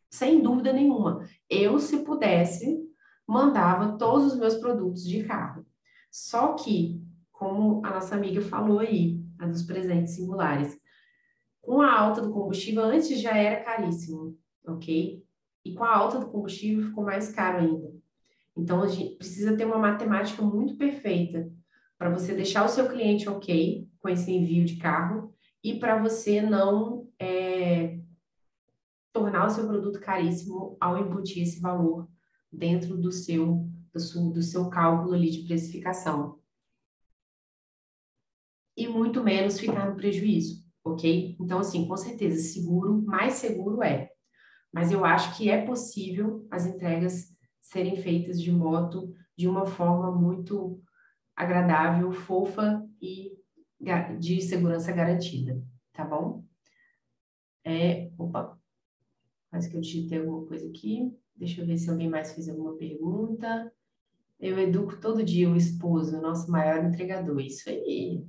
sem dúvida nenhuma. Eu, se pudesse, mandava todos os meus produtos de carro. Só que, como a nossa amiga falou aí, a dos presentes singulares, com a alta do combustível, antes já era caríssimo, ok? E com a alta do combustível ficou mais caro ainda. Então, a gente precisa ter uma matemática muito perfeita para você deixar o seu cliente ok com esse envio de carro e para você não tornar o seu produto caríssimo ao embutir esse valor dentro do seu cálculo ali de precificação. E muito menos ficar no prejuízo, ok? Então, assim, com certeza, seguro, mais seguro é. Mas eu acho que é possível as entregas serem feitas de moto de uma forma muito agradável, fofa e de segurança garantida, tá bom? Opa, quase que eu digitei alguma coisa aqui. Deixa eu ver se alguém mais fez alguma pergunta. Eu educo todo dia o esposo, o nosso maior entregador. Isso aí.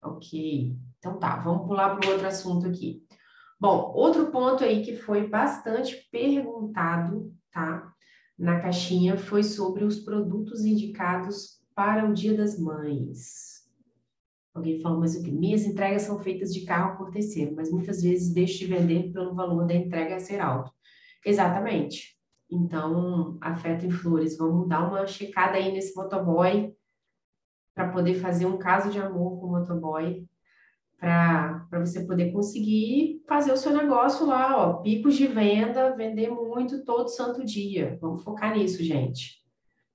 Ok. Então tá, vamos pular para o outro assunto aqui. Bom, outro ponto aí que foi bastante perguntado, tá? Na caixinha foi sobre os produtos indicados para o Dia das Mães. Alguém falou, mas o que? Minhas entregas são feitas de carro por terceiro, mas muitas vezes deixo de vender pelo valor da entrega ser alto. Exatamente. Então, Afeto em Flores, vamos dar uma checada aí nesse motoboy para poder fazer um caso de amor com o motoboy, para você poder conseguir fazer o seu negócio lá, ó, picos de venda, vender muito todo santo dia. Vamos focar nisso, gente.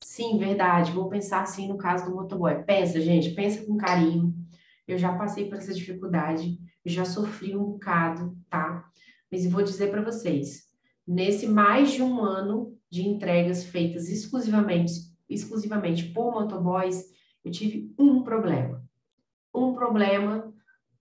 Sim, verdade. Vou pensar assim no caso do motoboy. Pensa, gente, pensa com carinho. Eu já passei por essa dificuldade, eu já sofri um bocado, tá? Mas eu vou dizer para vocês, nesse mais de um ano de entregas feitas exclusivamente por motoboys, eu tive um problema. Um problema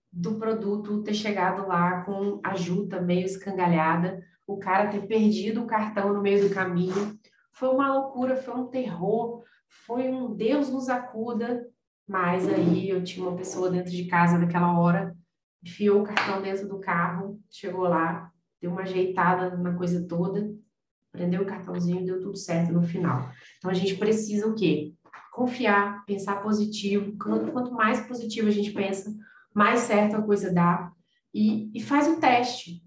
do produto ter chegado lá com a juta meio escangalhada, o cara ter perdido o cartão no meio do caminho. Foi uma loucura, foi um terror, foi um Deus nos acuda, mas aí eu tinha uma pessoa dentro de casa naquela hora, enfiou o cartão dentro do carro, chegou lá, deu uma ajeitada na coisa toda, prendeu o cartãozinho e deu tudo certo no final. Então a gente precisa o quê? Confiar, pensar positivo. Quanto mais positivo a gente pensa, mais certo a coisa dá. E faz o teste,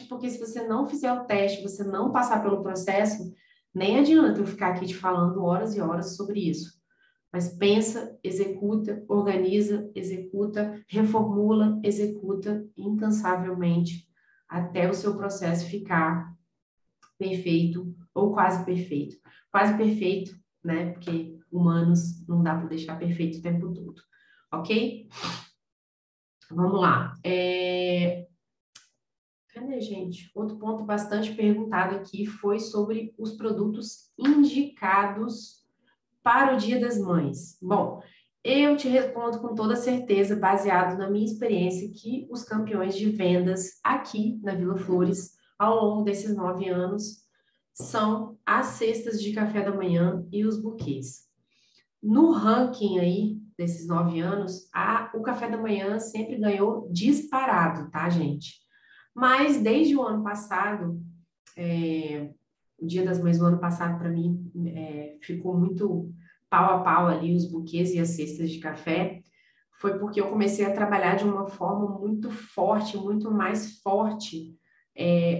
porque se você não fizer o teste, você não passar pelo processo, nem adianta eu ficar aqui te falando horas e horas sobre isso. Mas pensa, executa, organiza, executa, reformula, executa incansavelmente até o seu processo ficar perfeito ou quase perfeito. Quase perfeito, né? Porque humanos não dá para deixar perfeito o tempo todo, ok? Vamos lá. Cadê, gente? Outro ponto bastante perguntado aqui foi sobre os produtos indicados para o Dia das Mães. Bom, eu te respondo com toda certeza, baseado na minha experiência, que os campeões de vendas aqui na Vila Flores, ao longo desses 9 anos, são as cestas de café da manhã e os buquês. No ranking aí desses 9 anos, o café da manhã sempre ganhou disparado, tá, gente? Mas desde o ano passado, o Dia das Mães do ano passado, para mim, ficou muito pau a pau ali os buquês e as cestas de café, foi porque eu comecei a trabalhar de uma forma muito forte, muito mais forte,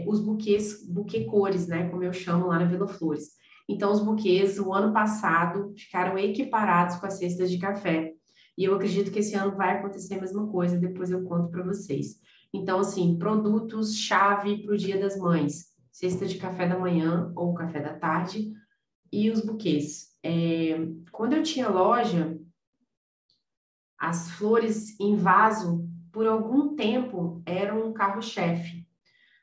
os buquês, buquê cores, né, como eu chamo lá na Vila Flores. Então, os buquês, o ano passado, ficaram equiparados com as cestas de café. E eu acredito que esse ano vai acontecer a mesma coisa, depois eu conto para vocês. Então, assim, produtos-chave para o Dia das Mães. Cesta de café da manhã ou café da tarde e os buquês. Quando eu tinha loja, as flores em vaso, por algum tempo, eram um carro-chefe.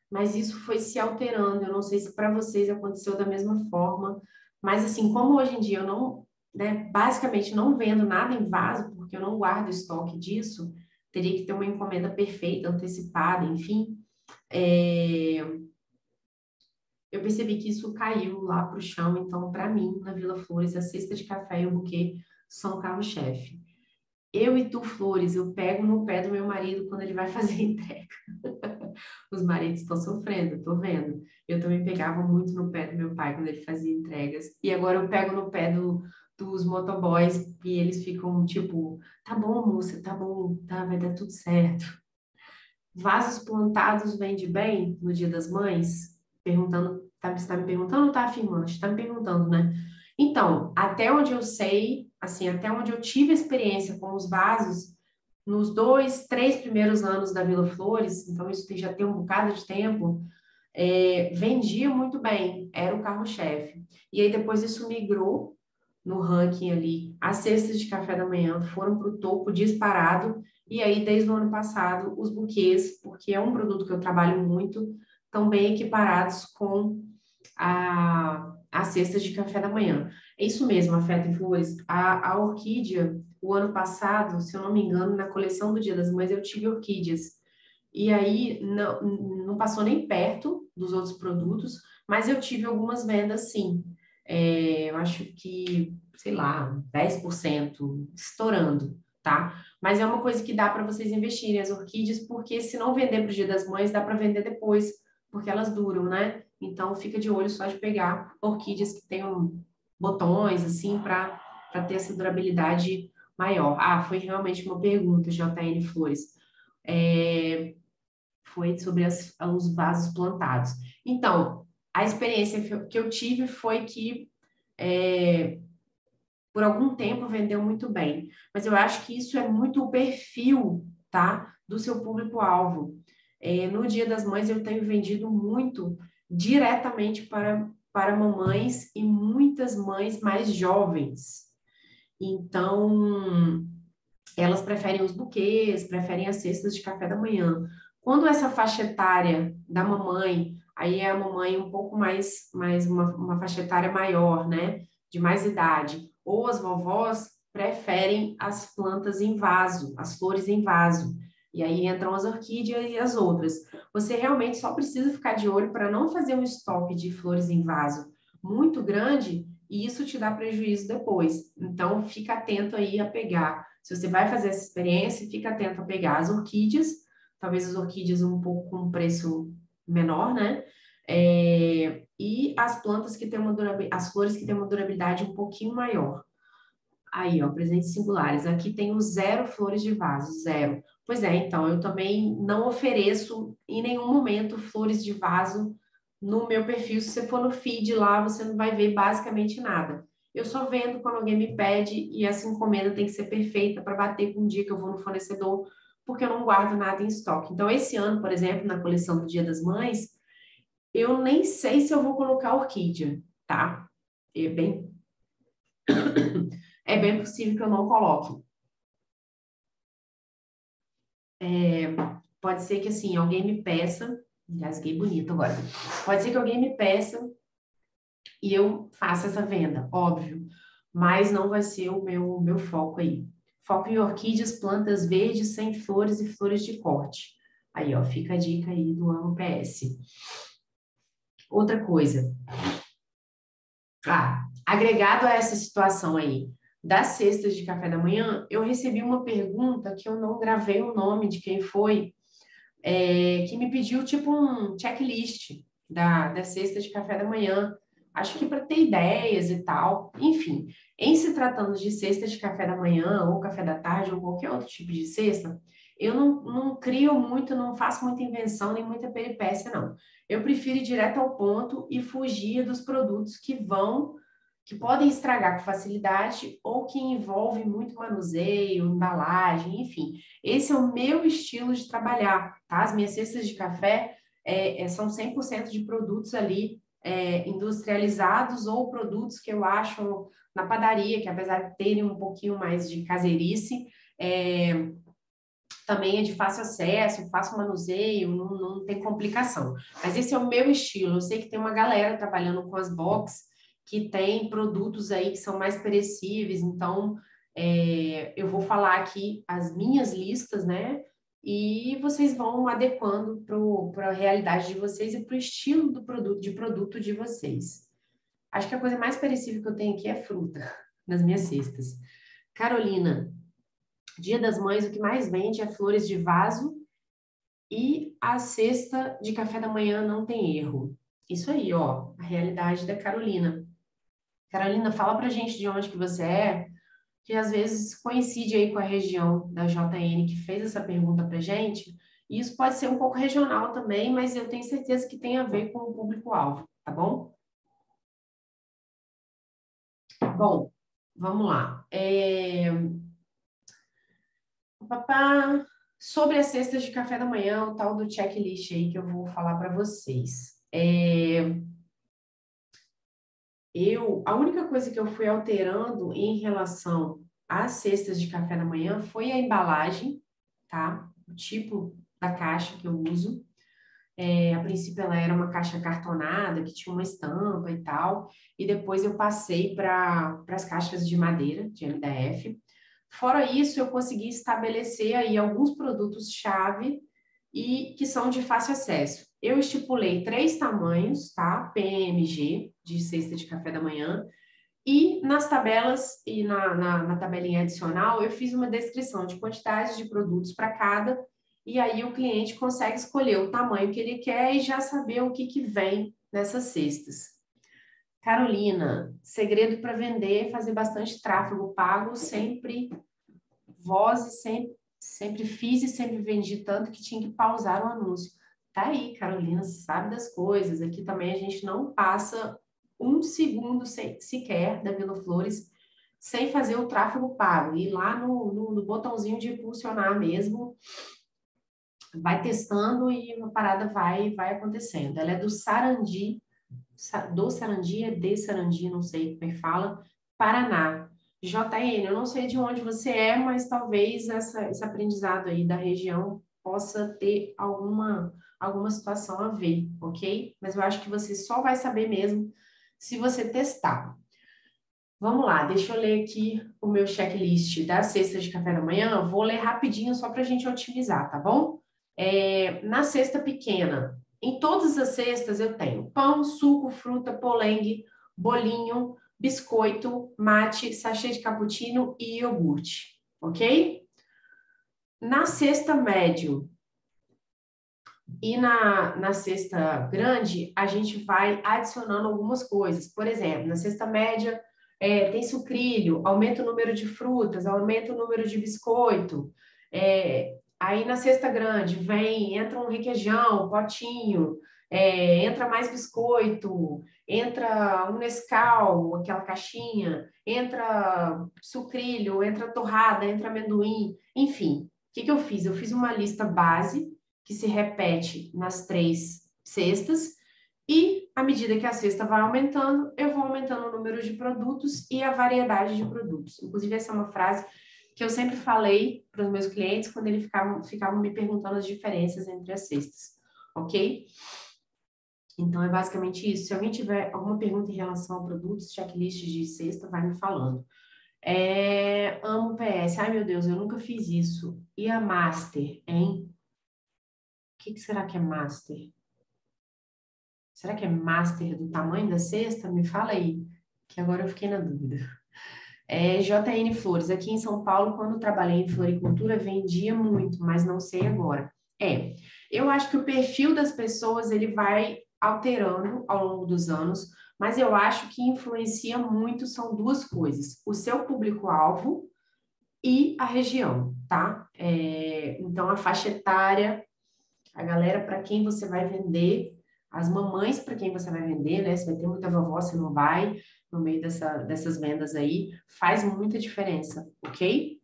Mas isso foi se alterando. Eu não sei se para vocês aconteceu da mesma forma. Mas, assim, como hoje em dia eu não, né, basicamente não vendo nada em vaso, porque eu não guardo estoque disso, teria que ter uma encomenda perfeita, antecipada, enfim. Eu percebi que isso caiu lá para o chão. Então, para mim, na Vila Flores, a cesta de café e o buquê são o carro-chefe. Eu e tu, Flores, eu pego no pé do meu marido quando ele vai fazer entrega. Os maridos estão sofrendo, tô vendo. Eu também pegava muito no pé do meu pai quando ele fazia entregas. E agora eu pego no pé dos motoboys e eles ficam tipo, tá bom, moça, tá bom, tá, vai dar tudo certo. Vasos plantados vende bem no Dia das Mães? Perguntando, você tá me perguntando ou tá afirmando? Você tá me perguntando, né? Então, até onde eu sei, assim, até onde eu tive experiência com os vasos, nos 2, 3 primeiros anos da Vila Flores, então isso já tem um bocado de tempo, vendia muito bem, era o carro-chefe. E aí depois isso migrou no ranking ali. As cestas de café da manhã foram para o topo disparado. E aí, desde o ano passado, os buquês, porque é um produto que eu trabalho muito, estão bem equiparados com as cestas de café da manhã. É isso mesmo, Afeto e Flores. A orquídea, o ano passado, se eu não me engano, na coleção do Dia das Mães, eu tive orquídeas. E aí, não passou nem perto dos outros produtos, mas eu tive algumas vendas, sim. Eu acho que, sei lá, 10% estourando, tá? Mas é uma coisa que dá para vocês investirem as orquídeas, porque se não vender para o Dia das Mães, dá para vender depois, porque elas duram, né? Então, fica de olho só de pegar orquídeas que tenham botões, assim, para ter essa durabilidade maior. Ah, foi realmente uma pergunta, JN Flores. Foi sobre os vasos plantados. Então, a experiência que eu tive foi que por algum tempo vendeu muito bem, mas eu acho que isso é muito o perfil, tá, do seu público-alvo. No Dia das Mães eu tenho vendido muito diretamente para mamães e muitas mães mais jovens. Então, elas preferem os buquês, preferem as cestas de café da manhã. Quando essa faixa etária da mamãe, aí é a mamãe um pouco mais uma faixa etária maior, né? De mais idade. Ou as vovós preferem as plantas em vaso, as flores em vaso. E aí entram as orquídeas e as outras. Você realmente só precisa ficar de olho para não fazer um estoque de flores em vaso muito grande e isso te dá prejuízo depois. Então, fica atento aí a pegar. Se você vai fazer essa experiência, fica atento a pegar as orquídeas, talvez as orquídeas um pouco com um preço menor, né? E as plantas que têm as flores que têm uma durabilidade um pouquinho maior. Aí, ó, presentes singulares. Aqui tem o 0 flores de vaso, 0. Pois é, então, eu também não ofereço em nenhum momento flores de vaso no meu perfil. Se você for no feed lá, você não vai ver basicamente nada. Eu só vendo quando alguém me pede e essa encomenda tem que ser perfeita para bater com o dia que eu vou no fornecedor, porque eu não guardo nada em estoque. Então, esse ano, por exemplo, na coleção do Dia das Mães, eu nem sei se eu vou colocar orquídea, tá? É bem, é bem possível que eu não coloque. Pode ser que, assim, alguém me peça, engasguei bonito agora. Pode ser que alguém me peça e eu faça essa venda, óbvio, mas não vai ser o meu foco aí. Foco em orquídeas, plantas verdes, sem flores e flores de corte. Aí, ó, fica a dica aí do Amo PS. Outra coisa, agregado a essa situação aí das cestas de café da manhã, eu recebi uma pergunta que eu não gravei o nome de quem foi, que me pediu tipo um checklist da cesta de café da manhã. Acho que para ter ideias e tal. Enfim, em se tratando de cesta de café da manhã, ou café da tarde, ou qualquer outro tipo de cesta, eu não crio muito, não faço muita invenção, nem muita peripécia, não. Eu prefiro ir direto ao ponto e fugir dos produtos que podem estragar com facilidade ou que envolvem muito manuseio, embalagem, enfim. Esse é o meu estilo de trabalhar, tá? As minhas cestas de café são 100% de produtos ali industrializados ou produtos que eu acho na padaria, que apesar de terem um pouquinho mais de caseirice, também é de fácil acesso, fácil manuseio, não tem complicação. Mas esse é o meu estilo. Eu sei que tem uma galera trabalhando com as box que tem produtos aí que são mais perecíveis, então eu vou falar aqui as minhas listas, né? E vocês vão adequando para a realidade de vocês e para o estilo do produto de vocês. Acho que a coisa mais perecível que eu tenho aqui é fruta nas minhas cestas. Carolina, Dia das Mães, o que mais vende é flores de vaso e a cesta de café da manhã não tem erro. Isso aí, ó, a realidade da Carolina. Carolina, fala pra gente de onde que você é, que às vezes coincide aí com a região da JN que fez essa pergunta pra gente. E isso pode ser um pouco regional também, mas eu tenho certeza que tem a ver com o público-alvo, tá bom? Bom, vamos lá. Papá, sobre as cestas de café da manhã, o tal do checklist aí que eu vou falar para vocês. A única coisa que eu fui alterando em relação às cestas de café da manhã foi a embalagem, tá? O tipo da caixa que eu uso. A princípio ela era uma caixa cartonada, que tinha uma estampa e tal, e depois eu passei para as caixas de madeira, de MDF. Fora isso, eu consegui estabelecer aí alguns produtos-chave e que são de fácil acesso. Eu estipulei 3 tamanhos, tá? PMG, de cesta de café da manhã, e nas tabelas e na tabelinha adicional, eu fiz uma descrição de quantidade de produtos para cada, e aí o cliente consegue escolher o tamanho que ele quer e já saber o que vem nessas cestas. Carolina, segredo para vender, fazer bastante tráfego pago, sempre voz e sempre fiz e sempre vendi tanto que tinha que pausar o anúncio. Tá aí, Carolina, sabe das coisas. Aqui também a gente não passa um segundo sequer da Vila Flores sem fazer o tráfego pago. E lá no botãozinho de impulsionar mesmo, vai testando e uma parada vai acontecendo. Ela é do Sarandi, de Sarandi, não sei como é que fala, Paraná. JN, eu não sei de onde você é, mas talvez esse aprendizado aí da região possa ter alguma situação a ver, ok? Mas eu acho que você só vai saber mesmo se você testar. Vamos lá, deixa eu ler aqui o meu checklist da cesta de café da manhã. Vou ler rapidinho só para a gente otimizar, tá bom? Na cesta pequena, em todas as cestas eu tenho pão, suco, fruta, polengue, bolinho, biscoito, mate, sachê de cappuccino e iogurte, ok? Na cesta médio e na cesta grande, a gente vai adicionando algumas coisas. Por exemplo, na cesta média tem sucrilho, aumenta o número de frutas, aumenta o número de biscoito. Aí na cesta grande entra um requeijão, potinho, entra mais biscoito, entra um Nescau, aquela caixinha, entra sucrilho, entra torrada, entra amendoim, enfim. que eu fiz? Eu fiz uma lista base que se repete nas 3 cestas e, à medida que a cesta vai aumentando, eu vou aumentando o número de produtos e a variedade de produtos. Inclusive, essa é uma frase que eu sempre falei para os meus clientes quando eles ficavam me perguntando as diferenças entre as cestas, ok? Então, é basicamente isso. Se alguém tiver alguma pergunta em relação a produtos, checklist de cesta, vai me falando. Amo PS. Ai, meu Deus, eu nunca fiz isso. E a Master, hein? O que será que é Master? Será que é Master do tamanho da cesta? Me fala aí, que agora eu fiquei na dúvida. JN Flores, aqui em São Paulo, quando trabalhei em floricultura, vendia muito, mas não sei agora. Eu acho que o perfil das pessoas, ele vai alterando ao longo dos anos, mas eu acho que influencia muito, são duas coisas, o seu público-alvo e a região, tá? Então, a faixa etária, a galera para quem você vai vender, as mamães para quem você vai vender, né? Você vai ter muita vovó, você não vai, no meio dessas vendas aí, faz muita diferença, ok?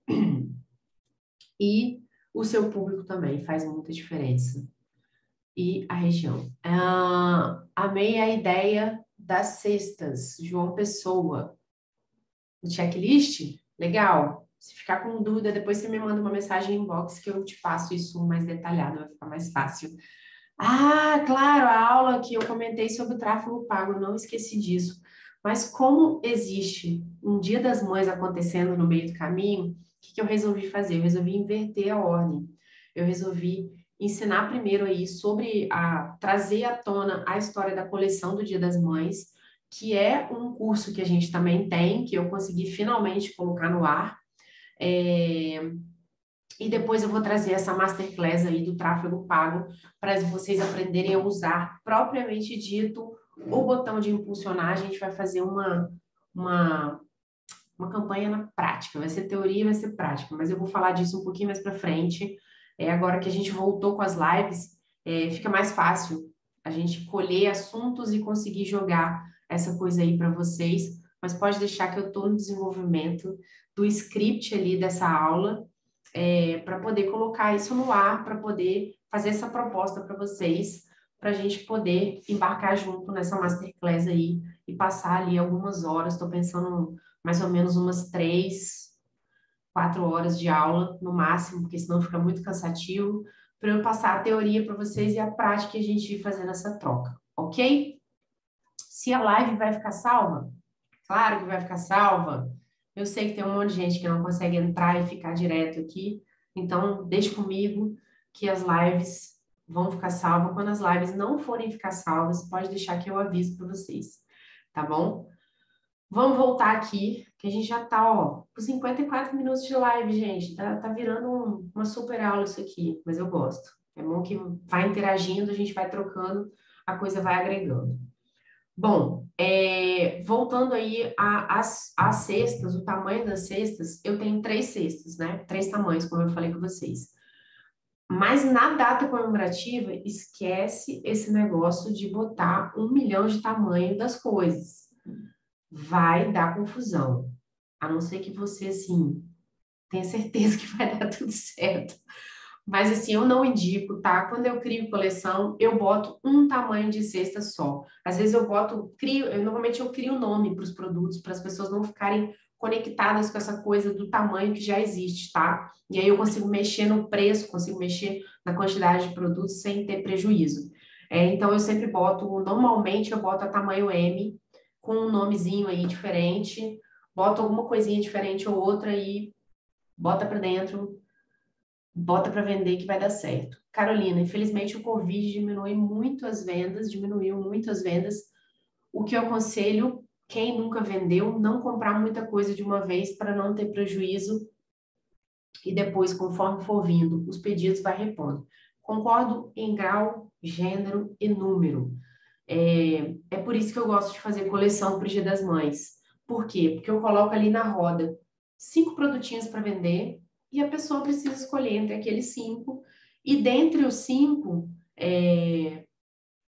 E o seu público também faz muita diferença. E a região. Amei a ideia das cestas, João Pessoa. O checklist? Legal. Se ficar com dúvida, depois você me manda uma mensagem inbox que eu te passo isso mais detalhado, vai ficar mais fácil. Claro, a aula que eu comentei sobre o tráfego pago, não esqueci disso. Mas como existe um Dia das Mães acontecendo no meio do caminho, o que eu resolvi fazer? Eu resolvi inverter a ordem. Eu resolvi ensinar primeiro aí sobre trazer à tona a história da coleção do Dia das Mães, que é um curso que a gente também tem, que eu consegui finalmente colocar no ar. E depois eu vou trazer essa masterclass aí do tráfego pago para vocês aprenderem a usar propriamente dito o botão de impulsionar. A gente vai fazer uma, uma campanha na prática. Vai ser teoria, vai ser prática, mas eu vou falar disso um pouquinho mais para frente. Agora que a gente voltou com as lives, fica mais fácil a gente colher assuntos e conseguir jogar essa coisa aí para vocês. Mas pode deixar que eu estou no desenvolvimento do script ali dessa aula para poder colocar isso no ar, para poder fazer essa proposta para vocês, para a gente poder embarcar junto nessa masterclass aí e passar ali algumas horas. Estou pensando mais ou menos umas 3, 4 horas de aula no máximo, porque senão fica muito cansativo, para eu passar a teoria para vocês e a prática e a gente ir fazendo essa troca, ok? Se a live vai ficar salva? Claro que vai ficar salva. Eu sei que tem um monte de gente que não consegue entrar e ficar direto aqui, então deixe comigo que as lives vão ficar salvas. Quando as lives não forem ficar salvas, pode deixar que eu aviso para vocês, tá bom? Vamos voltar aqui, que a gente já tá, com 54 minutos de live, gente. Tá virando uma super aula isso aqui, mas eu gosto. É bom que vai interagindo, a gente vai trocando, a coisa vai agregando. Bom, voltando aí às cestas, o tamanho das cestas, eu tenho 3 cestas, né? 3 tamanhos, como eu falei com vocês. Mas na data comemorativa, esquece esse negócio de botar 1 milhão de tamanho das coisas. Vai dar confusão. A não ser que você, assim, tenha certeza que vai dar tudo certo. Mas assim, eu não indico, tá? Quando eu crio coleção, eu boto um tamanho de cesta só. Às vezes normalmente eu crio nome para os produtos, para as pessoas não ficarem conectadas com essa coisa do tamanho que já existe, tá? E aí eu consigo mexer no preço, consigo mexer na quantidade de produtos sem ter prejuízo. Então eu sempre normalmente eu boto a tamanho M, com um nomezinho aí diferente, boto alguma coisinha diferente ou outra e bota para dentro, bota para vender que vai dar certo. Carolina, infelizmente o Covid diminuiu muito as vendas. O que eu aconselho, quem nunca vendeu, não comprar muita coisa de uma vez para não ter prejuízo e depois, conforme for vindo, os pedidos vai repondo. Concordo em grau, gênero e número. É por isso que eu gosto de fazer coleção para o Dia das Mães. Por quê? Porque eu coloco ali na roda 5 produtinhos para vender e a pessoa precisa escolher entre aqueles 5. E dentre os 5,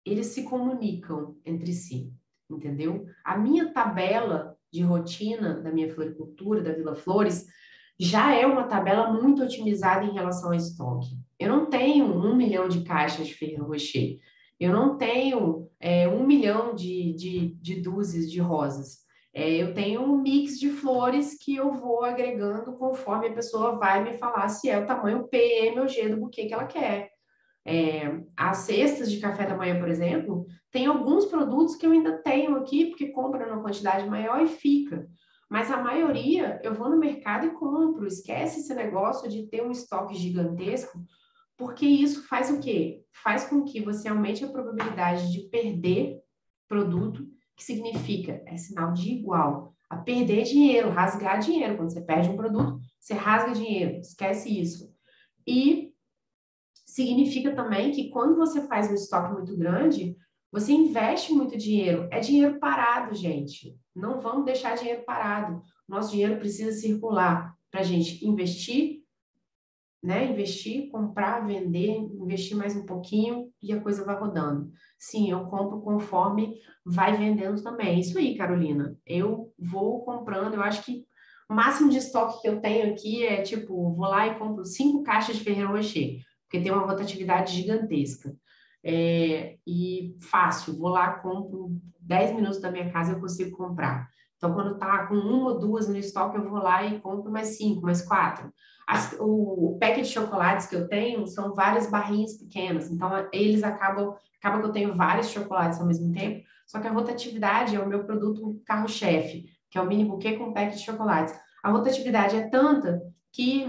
eles se comunicam entre si, entendeu? A minha tabela de rotina da minha floricultura, da Vila Flores, já é uma tabela muito otimizada em relação ao estoque. Eu não tenho 1 milhão de caixas de Ferrero Rocher. Eu não tenho 1 milhão de dúzias de rosas. Eu tenho um mix de flores que eu vou agregando conforme a pessoa vai me falar se é o tamanho P, M ou G do buquê que ela quer. As cestas de café da manhã, por exemplo, tem alguns produtos que eu ainda tenho aqui, porque compra numa quantidade maior e fica. Mas a maioria eu vou no mercado e compro. Esquece esse negócio de ter um estoque gigantesco, porque isso faz o quê? Faz com que você aumente a probabilidade de perder produto, que significa, é sinal de igual, a perder dinheiro, rasgar dinheiro. Quando você perde um produto, você rasga dinheiro. Esquece isso. E significa também que quando você faz um estoque muito grande, você investe muito dinheiro. É dinheiro parado, gente. Não vamos deixar dinheiro parado. Nosso dinheiro precisa circular para a gente investir, né? Investir, comprar, vender, investir mais um pouquinho e a coisa vai rodando. Sim, eu compro conforme vai vendendo também. Isso aí, Carolina. Eu vou comprando, eu acho que o máximo de estoque que eu tenho aqui é tipo, vou lá e compro 5 caixas de Ferrero Rocher, porque tem uma rotatividade gigantesca. E fácil, vou lá, compro 10 minutos da minha casa eu consigo comprar. Então, quando tá com 1 ou 2 no estoque, eu vou lá e compro mais 5, mais 4. O pack de chocolates que eu tenho são várias barrinhas pequenas, então eles acaba que eu tenho vários chocolates ao mesmo tempo, só que a rotatividade é o meu produto carro-chefe, que é o mini buquê com pack de chocolates. A rotatividade é tanta que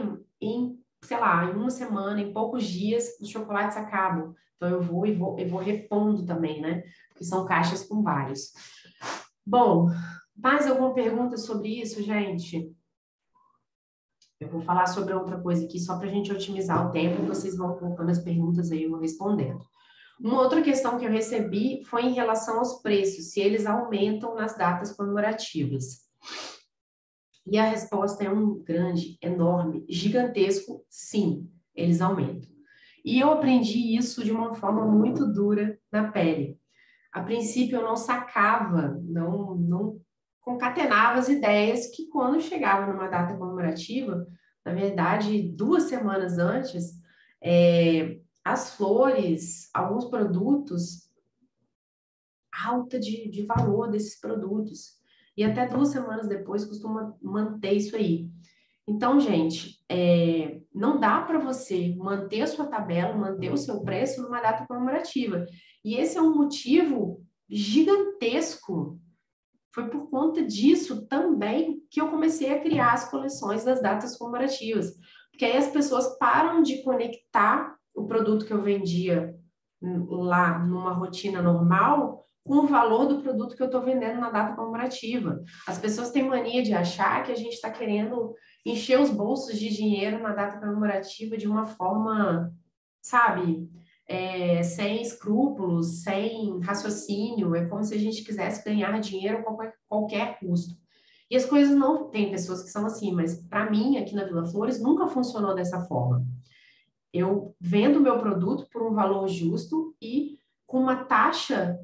sei lá, em uma semana, em poucos dias, os chocolates acabam. Então eu vou repondo também, né? Porque são caixas com vários. Bom, mais alguma pergunta sobre isso, gente? Eu vou falar sobre outra coisa aqui, só para a gente otimizar o tempo, vocês vão colocando as perguntas aí, eu vou respondendo. Uma outra questão que eu recebi foi em relação aos preços, se eles aumentam nas datas comemorativas. E a resposta é um grande, enorme, gigantesco, sim, eles aumentam. E eu aprendi isso de uma forma muito dura na pele. A princípio eu não sacava, não concatenava as ideias que quando chegava numa data comemorativa, na verdade, 2 semanas antes, as flores, alguns produtos, alta de valor desses produtos. E até 2 semanas depois costuma manter isso aí. Então, gente, não dá para você manter a sua tabela, manter o seu preço numa data comemorativa. E esse é um motivo gigantesco. Foi por conta disso também que eu comecei a criar as coleções das datas comemorativas. Porque aí as pessoas param de conectar o produto que eu vendia lá numa rotina normal com o valor do produto que eu estou vendendo na data comemorativa. As pessoas têm mania de achar que a gente está querendo encher os bolsos de dinheiro na data comemorativa de uma forma, sabe, sem escrúpulos, sem raciocínio. É como se a gente quisesse ganhar dinheiro a qualquer custo. E as coisas não. Tem pessoas que são assim, mas para mim, aqui na Vila Flores, nunca funcionou dessa forma. Eu vendo o meu produto por um valor justo e com uma taxa,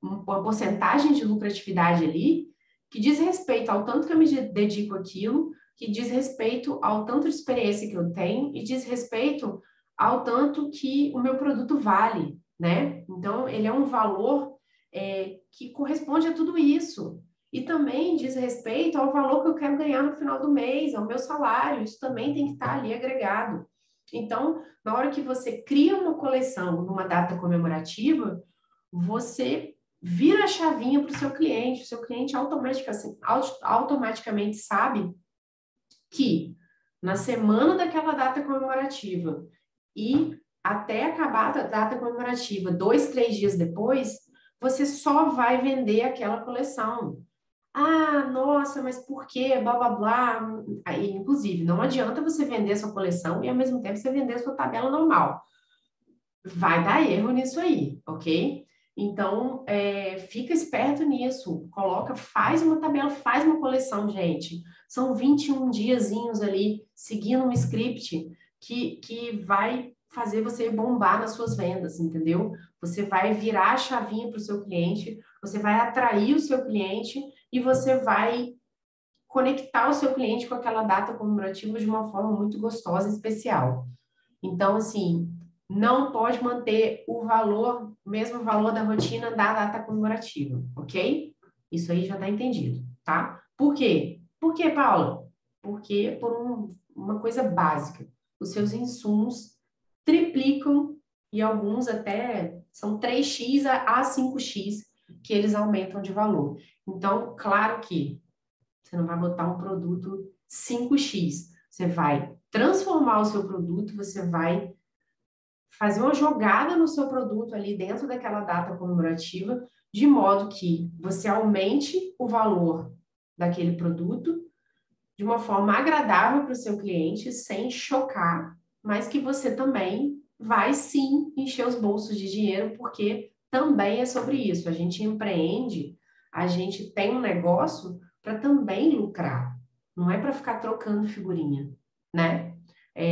uma porcentagem de lucratividade ali, que diz respeito ao tanto que eu me dedico àquilo, que diz respeito ao tanto de experiência que eu tenho e diz respeito ao tanto que o meu produto vale, né? Então, ele é um valor que corresponde a tudo isso. E também diz respeito ao valor que eu quero ganhar no final do mês, ao meu salário, isso também tem que estar ali agregado. Então, na hora que você cria uma coleção numa data comemorativa, você vira a chavinha para o seu cliente automaticamente sabe que na semana daquela data comemorativa e até acabar a data comemorativa, 2, 3 dias depois, você só vai vender aquela coleção. Ah, nossa, mas por quê? Blá, blá, blá. Aí, inclusive, não adianta você vender a sua coleção e, ao mesmo tempo, você vender a sua tabela normal. Vai dar erro nisso aí, ok? Então, fica esperto nisso. Coloca, faz uma tabela, faz uma coleção, gente. São 21 diazinhos ali, seguindo um script que vai fazer você bombar nas suas vendas, entendeu? Você vai virar a chavinha para o seu cliente, você vai atrair o seu cliente e você vai conectar o seu cliente com aquela data comemorativa de uma forma muito gostosa e especial. Então, assim, não pode manter o valor, o mesmo valor da rotina da data comemorativa, ok? Isso aí já está entendido, tá? Por quê? Por quê, Paula? Porque uma coisa básica, os seus insumos triplicam e alguns até são 3x a 5x que eles aumentam de valor. Então, claro que você não vai botar um produto 5x, você vai transformar o seu produto, você vai fazer uma jogada no seu produto ali dentro daquela data comemorativa, de modo que você aumente o valor daquele produto de uma forma agradável para o seu cliente, sem chocar, mas que você também vai sim encher os bolsos de dinheiro, porque também é sobre isso. A gente empreende, a gente tem um negócio para também lucrar, não é para ficar trocando figurinha, né?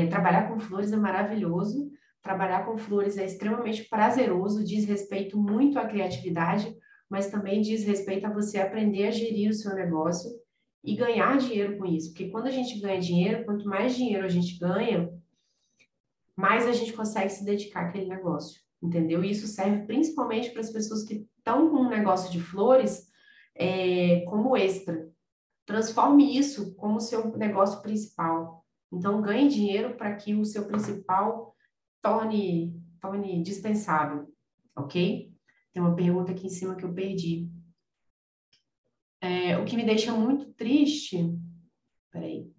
Trabalhar com flores é maravilhoso, trabalhar com flores é extremamente prazeroso, diz respeito muito à criatividade, mas também diz respeito a você aprender a gerir o seu negócio e ganhar dinheiro com isso. Porque quando a gente ganha dinheiro, quanto mais dinheiro a gente ganha, mais a gente consegue se dedicar àquele negócio, entendeu? E isso serve principalmente para as pessoas que estão com um negócio de flores como extra. Transforme isso como seu negócio principal. Então, ganhe dinheiro para que o seu principal torne dispensável, ok? Tem uma pergunta aqui em cima que eu perdi. O que me deixa muito triste... Peraí.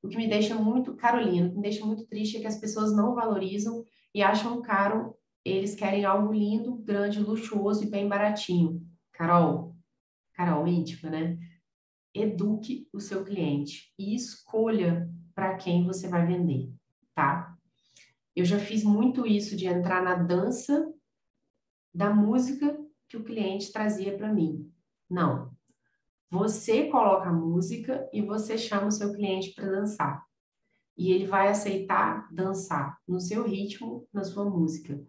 O que me deixa muito, Carolina, o que me deixa muito triste é que as pessoas não valorizam e acham caro, eles querem algo lindo, grande, luxuoso e bem baratinho. Carol íntima, né? Eduque o seu cliente e escolha para quem você vai vender, tá? Eu já fiz muito isso de entrar na dança da música que o cliente trazia para mim. Não. Você coloca a música e você chama o seu cliente para dançar. E ele vai aceitar dançar no seu ritmo, na sua música.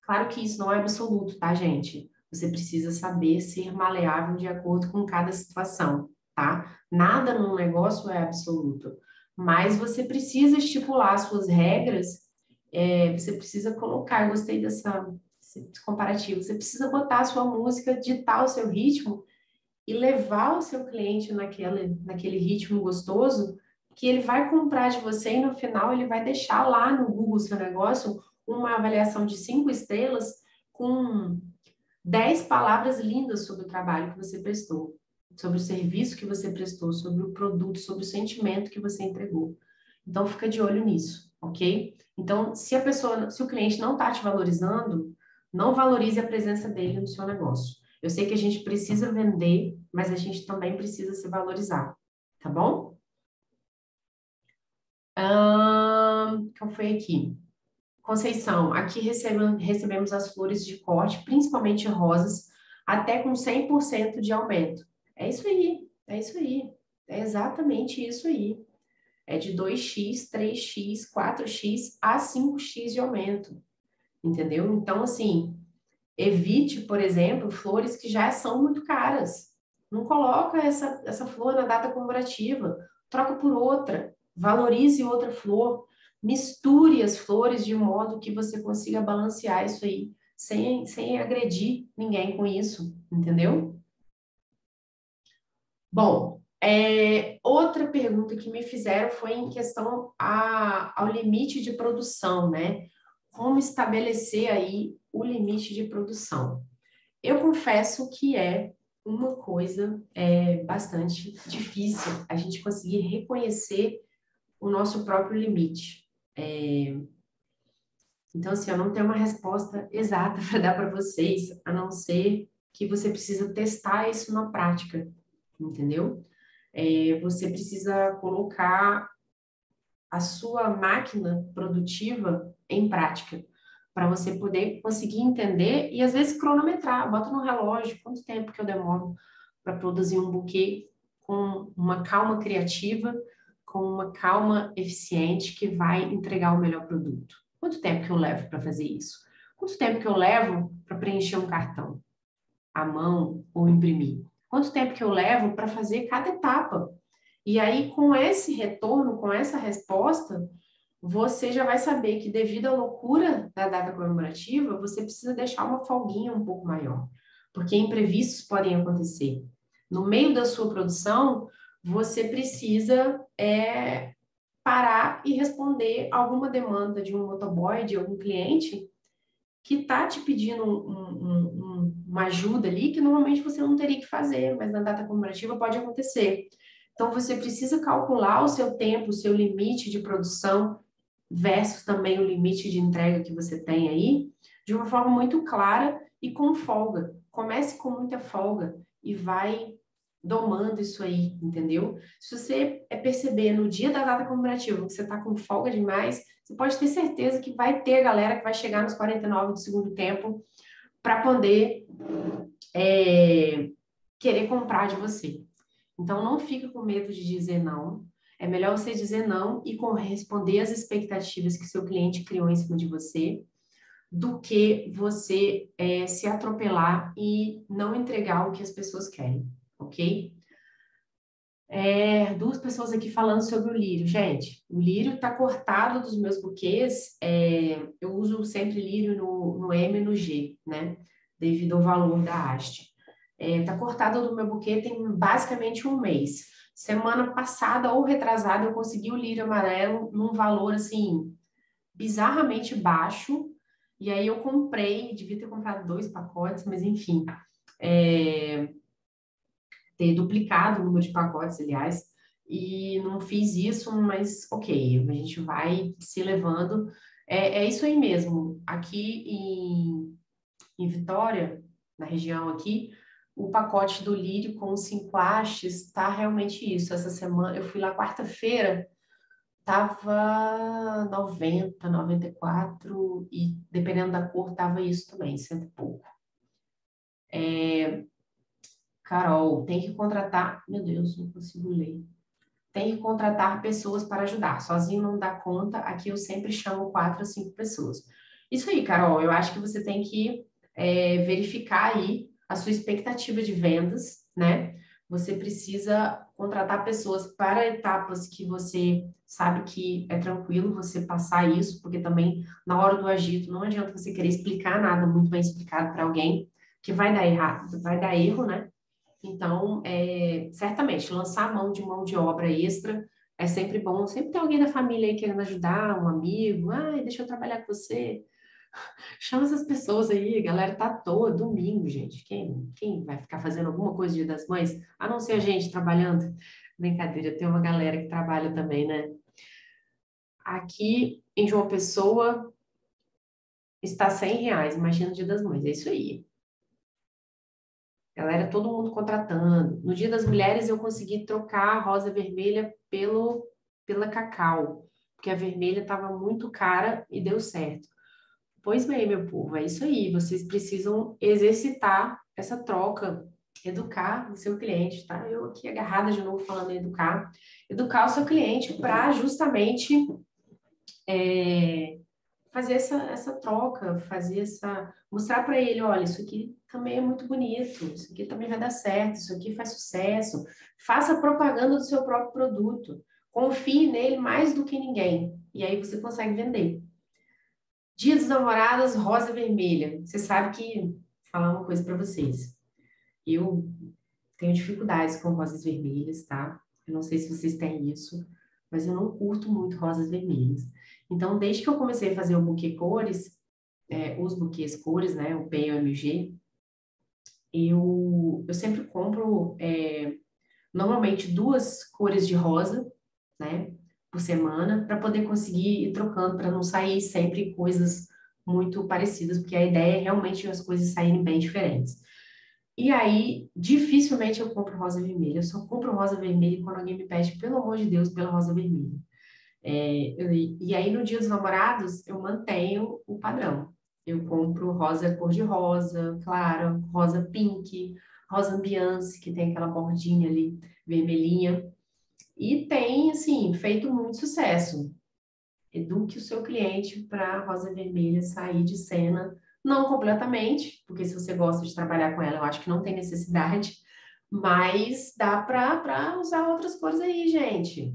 Claro que isso não é absoluto, tá, gente? Você precisa saber ser maleável de acordo com cada situação, tá? Nada num negócio é absoluto, mas você precisa estipular suas regras, você precisa colocar, eu gostei desse comparativo, você precisa botar a sua música, ditar o seu ritmo e levar o seu cliente naquele ritmo gostoso que ele vai comprar de você e no final ele vai deixar lá no Google seu negócio uma avaliação de 5 estrelas com 10 palavras lindas sobre o trabalho que você prestou, sobre o serviço que você prestou, sobre o produto, sobre o sentimento que você entregou. Então fica de olho nisso, ok? Então, se o cliente não está te valorizando, não valorize a presença dele no seu negócio. Eu sei que a gente precisa vender, mas a gente também precisa se valorizar, tá bom? Qual foi aqui? Conceição, aqui recebemos as flores de corte, principalmente rosas, até com 100% de aumento. É isso aí, é isso aí, é exatamente isso aí. É de 2x, 3x, 4x a 5x de aumento, entendeu? Então, assim, evite, por exemplo, flores que já são muito caras. Não coloca essa flor na data comemorativa, troca por outra, valorize outra flor, misture as flores de modo que você consiga balancear isso aí, sem agredir ninguém com isso, entendeu? Bom, outra pergunta que me fizeram foi em questão ao limite de produção, né? Como estabelecer aí o limite de produção? Eu confesso que é uma coisa bastante difícil a gente conseguir reconhecer o nosso próprio limite. Então, assim, eu não tenho uma resposta exata para dar para vocês, a não ser que você precisa testar isso na prática, entendeu? Você precisa colocar a sua máquina produtiva em prática, para você poder conseguir entender e às vezes cronometrar, bota no relógio quanto tempo que eu demoro para produzir um buquê com uma calma criativa, com uma calma eficiente que vai entregar o melhor produto. Quanto tempo que eu levo para fazer isso? Quanto tempo que eu levo para preencher um cartão, à mão ou imprimir? quanto tempo que eu levo para fazer cada etapa. E aí, com esse retorno, com essa resposta, você já vai saber que devido à loucura da data comemorativa, você precisa deixar uma folguinha um pouco maior, porque imprevistos podem acontecer. No meio da sua produção, você precisa parar e responder alguma demanda de um motoboy, de algum cliente, que está te pedindo uma ajuda ali que normalmente você não teria que fazer, mas na data comemorativa pode acontecer. Então, você precisa calcular o seu tempo, o seu limite de produção versus também o limite de entrega que você tem aí, de uma forma muito clara e com folga. Comece com muita folga e vai domando isso aí, entendeu? Se você perceber no dia da data comemorativa que você está com folga demais, você pode ter certeza que vai ter galera que vai chegar nos 49 do segundo tempo para poder querer comprar de você. Então, não fica com medo de dizer não. É melhor você dizer não e corresponder às expectativas que seu cliente criou em cima de você, do que você se atropelar e não entregar o que as pessoas querem, ok? Duas pessoas aqui falando sobre o lírio. Gente, o lírio está cortado dos meus buquês. Eu uso sempre lírio no M e no G, né? Devido ao valor da haste. Tá cortado do meu buquê tem basicamente um mês. Semana passada ou retrasada eu consegui o lírio amarelo num valor assim bizarramente baixo. E aí eu comprei, devia ter comprado 2 pacotes, mas enfim, ter duplicado o número de pacotes, aliás, e não fiz isso, mas ok, a gente vai se levando. É isso aí mesmo. Aqui em Vitória, na região aqui, o pacote do lírio com 5 hastes está realmente isso. Essa semana, eu fui lá quarta-feira, tava 90, 94 e dependendo da cor tava isso também, cento e pouco. Carol, tem que contratar, meu Deus, não consigo ler. Tem que contratar pessoas para ajudar. Sozinho não dá conta. Aqui eu sempre chamo 4 a 5 pessoas. Isso aí, Carol. Eu acho que você tem que verificar aí a sua expectativa de vendas, né? Você precisa contratar pessoas para etapas que você sabe que é tranquilo você passar isso, porque também na hora do agito não adianta você querer explicar nada muito bem explicado para alguém, que vai dar errado, vai dar erro, né? Então, certamente, lançar a mão de obra extra é sempre bom. Sempre tem alguém da família aí querendo ajudar, um amigo. Ai, deixa eu trabalhar com você. Chama essas pessoas aí, a galera tá à toa, domingo, gente. Quem vai ficar fazendo alguma coisa no Dia das Mães? A não ser a gente trabalhando. Brincadeira, tem uma galera que trabalha também, né? Aqui em João Pessoa está R$ 100, imagina o Dia das Mães. É isso aí. Galera, todo mundo contratando. No Dia das Mulheres eu consegui trocar a rosa vermelha pela cacau, porque a vermelha estava muito cara e deu certo. Pois bem, meu povo, é isso aí. Vocês precisam exercitar essa troca, educar o seu cliente, tá? Eu aqui agarrada de novo falando em educar. Educar o seu cliente para justamente fazer essa troca, mostrar para ele, olha, isso aqui também é muito bonito, isso aqui também vai dar certo, isso aqui faz sucesso. Faça propaganda do seu próprio produto. Confie nele mais do que ninguém. E aí você consegue vender. Dia dos Namorados, rosa vermelha. Você sabe que, falar uma coisa para vocês. Eu tenho dificuldades com rosas vermelhas, tá? Eu não sei se vocês têm isso, mas eu não curto muito rosas vermelhas. Então, desde que eu comecei a fazer o buquê cores, os buquês cores, né, o P e o MG, eu sempre compro normalmente 2 cores de rosa, né, por semana, para poder conseguir ir trocando, para não sair sempre coisas muito parecidas, porque a ideia é realmente as coisas saírem bem diferentes. E aí, dificilmente eu compro rosa vermelha. Eu só compro rosa vermelha quando alguém me pede, pelo amor de Deus, pela rosa vermelha. E aí, no Dia dos Namorados, eu mantenho o padrão. Eu compro rosa cor-de-rosa, claro, rosa pink, rosa ambiance, que tem aquela bordinha ali, vermelhinha. E tem, assim, feito muito sucesso. Eduque o seu cliente para a rosa vermelha sair de cena, não completamente, porque se você gosta de trabalhar com ela, eu acho que não tem necessidade, Mas dá para usar outras cores aí, gente.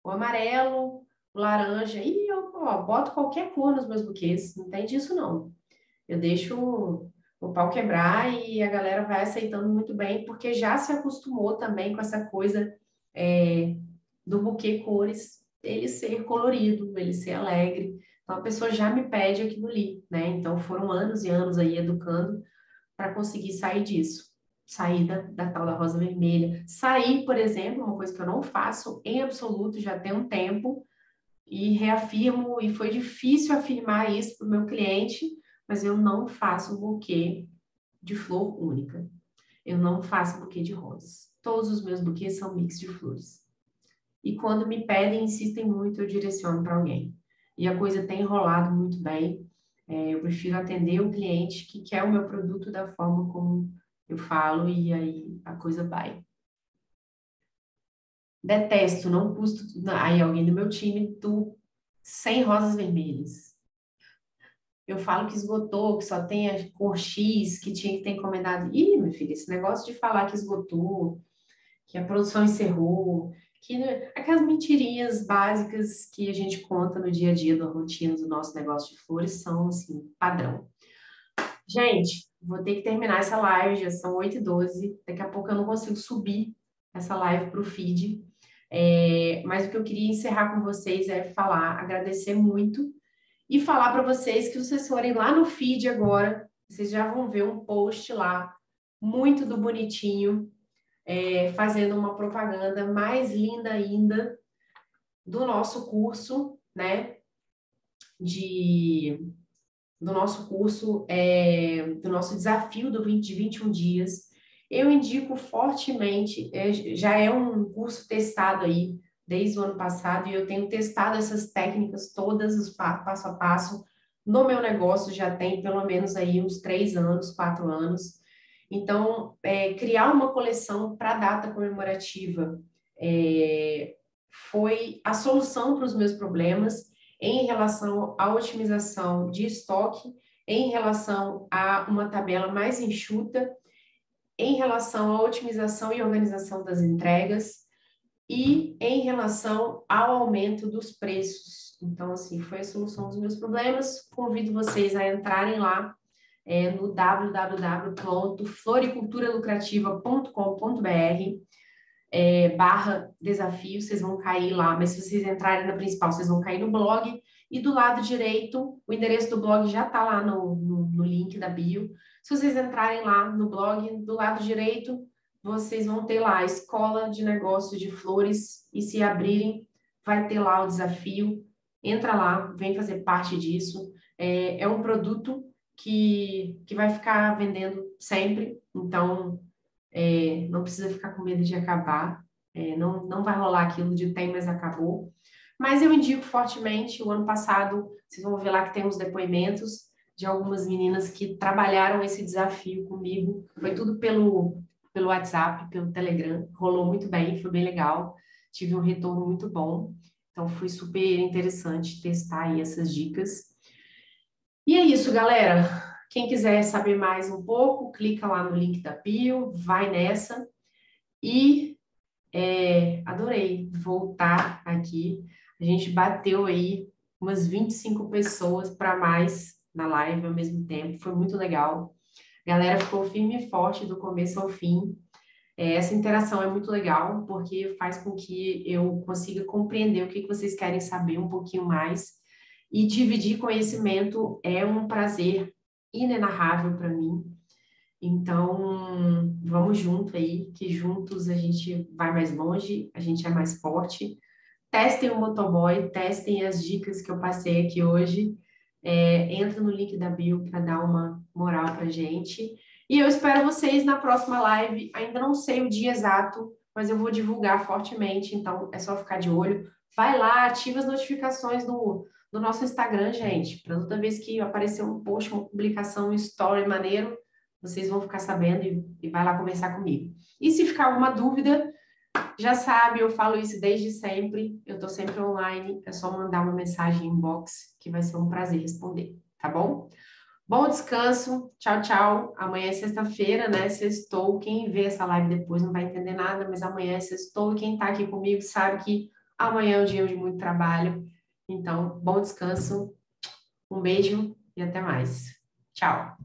O amarelo, o laranja, e eu boto qualquer cor nos meus buquês, não tem disso não. Eu deixo o pau quebrar e a galera vai aceitando muito bem, porque já se acostumou também com essa coisa é, do buquê cores, ele ser colorido, ele ser alegre. Então a pessoa já me pede aquilo ali, né? Então foram anos e anos aí educando para conseguir sair disso. Sair da tal da rosa vermelha. Sair, por exemplo, uma coisa que eu não faço em absoluto já tem um tempo, e reafirmo, e foi difícil afirmar isso para o meu cliente, mas eu não faço buquê de flor única. Eu não faço buquê de rosas. Todos os meus buquês são mix de flores. E quando me pedem, insistem muito, eu direciono para alguém. E a coisa tem rolado muito bem. Eu prefiro atender o cliente que quer o meu produto da forma como eu falo, e aí a coisa vai. Detesto, não custo. Aí alguém do meu time, tu, sem rosas vermelhas. Eu falo que esgotou, que só tem a cor X, que tinha que ter encomendado. Ih, meu filho, esse negócio de falar que esgotou, que a produção encerrou, que aquelas mentirinhas básicas que a gente conta no dia a dia da rotina do nosso negócio de flores são, assim, padrão. Gente, vou ter que terminar essa live, já são 8h12. Daqui a pouco eu não consigo subir essa live para o feed. Mas o que eu queria encerrar com vocês é falar, agradecer muito e falar para vocês que vocês forem lá no feed agora, vocês já vão ver um post lá, muito do bonitinho, fazendo uma propaganda mais linda ainda do nosso curso, né? Do nosso curso, do nosso desafio de 21 dias. Eu indico fortemente, já é um curso testado aí desde o ano passado, e eu tenho testado essas técnicas todas, os passo a passo, no meu negócio já tem pelo menos aí uns 3 anos, 4 anos. Então, criar uma coleção para a data comemorativa foi a solução para os meus problemas em relação à otimização de estoque, em relação a uma tabela mais enxuta, em relação à otimização e organização das entregas e em relação ao aumento dos preços. Então, assim, foi a solução dos meus problemas. Convido vocês a entrarem lá no www.floriculturalucrativa.com.br barra desafio, vocês vão cair lá, mas se vocês entrarem na principal, vocês vão cair no blog, e do lado direito, o endereço do blog já está lá no link da bio. Se vocês entrarem lá no blog, do lado direito, vocês vão ter lá a Escola de Negócios de Flores, e se abrirem, vai ter lá o desafio. Entra lá, vem fazer parte disso. É um produto que vai ficar vendendo sempre, então não precisa ficar com medo de acabar, não vai rolar aquilo de tem, mas acabou. Mas eu indico fortemente, o ano passado, vocês vão ver lá que tem uns depoimentos de algumas meninas que trabalharam esse desafio comigo, foi tudo pelo WhatsApp, pelo Telegram, rolou muito bem, foi bem legal, tive um retorno muito bom, então foi super interessante testar aí essas dicas. E é isso, galera. Quem quiser saber mais um pouco, clica lá no link da bio, vai nessa. E adorei voltar aqui. A gente bateu aí umas 25 pessoas para mais na live ao mesmo tempo. Foi muito legal. A galera ficou firme e forte do começo ao fim. Essa interação é muito legal, porque faz com que eu consiga compreender o que vocês querem saber um pouquinho mais. E dividir conhecimento é um prazer inenarrável para mim. Então, vamos junto aí, que juntos a gente vai mais longe, a gente é mais forte. Testem o motoboy, testem as dicas que eu passei aqui hoje. Entra no link da bio para dar uma moral para gente. E eu espero vocês na próxima live. Ainda não sei o dia exato, mas eu vou divulgar fortemente, então é só ficar de olho. Vai lá, ativa as notificações do nosso Instagram, gente, para toda vez que aparecer um post, uma publicação, um story maneiro, vocês vão ficar sabendo e vai lá conversar comigo. E se ficar alguma dúvida, já sabe, eu falo isso desde sempre, eu estou sempre online, é só mandar uma mensagem inbox, que vai ser um prazer responder, tá bom? Bom descanso. Tchau, tchau. Amanhã é sexta-feira, né? Sextou. Quem vê essa live depois não vai entender nada, mas amanhã é sextou. E quem tá aqui comigo sabe que amanhã é um dia de muito trabalho. Então, bom descanso. Um beijo e até mais. Tchau.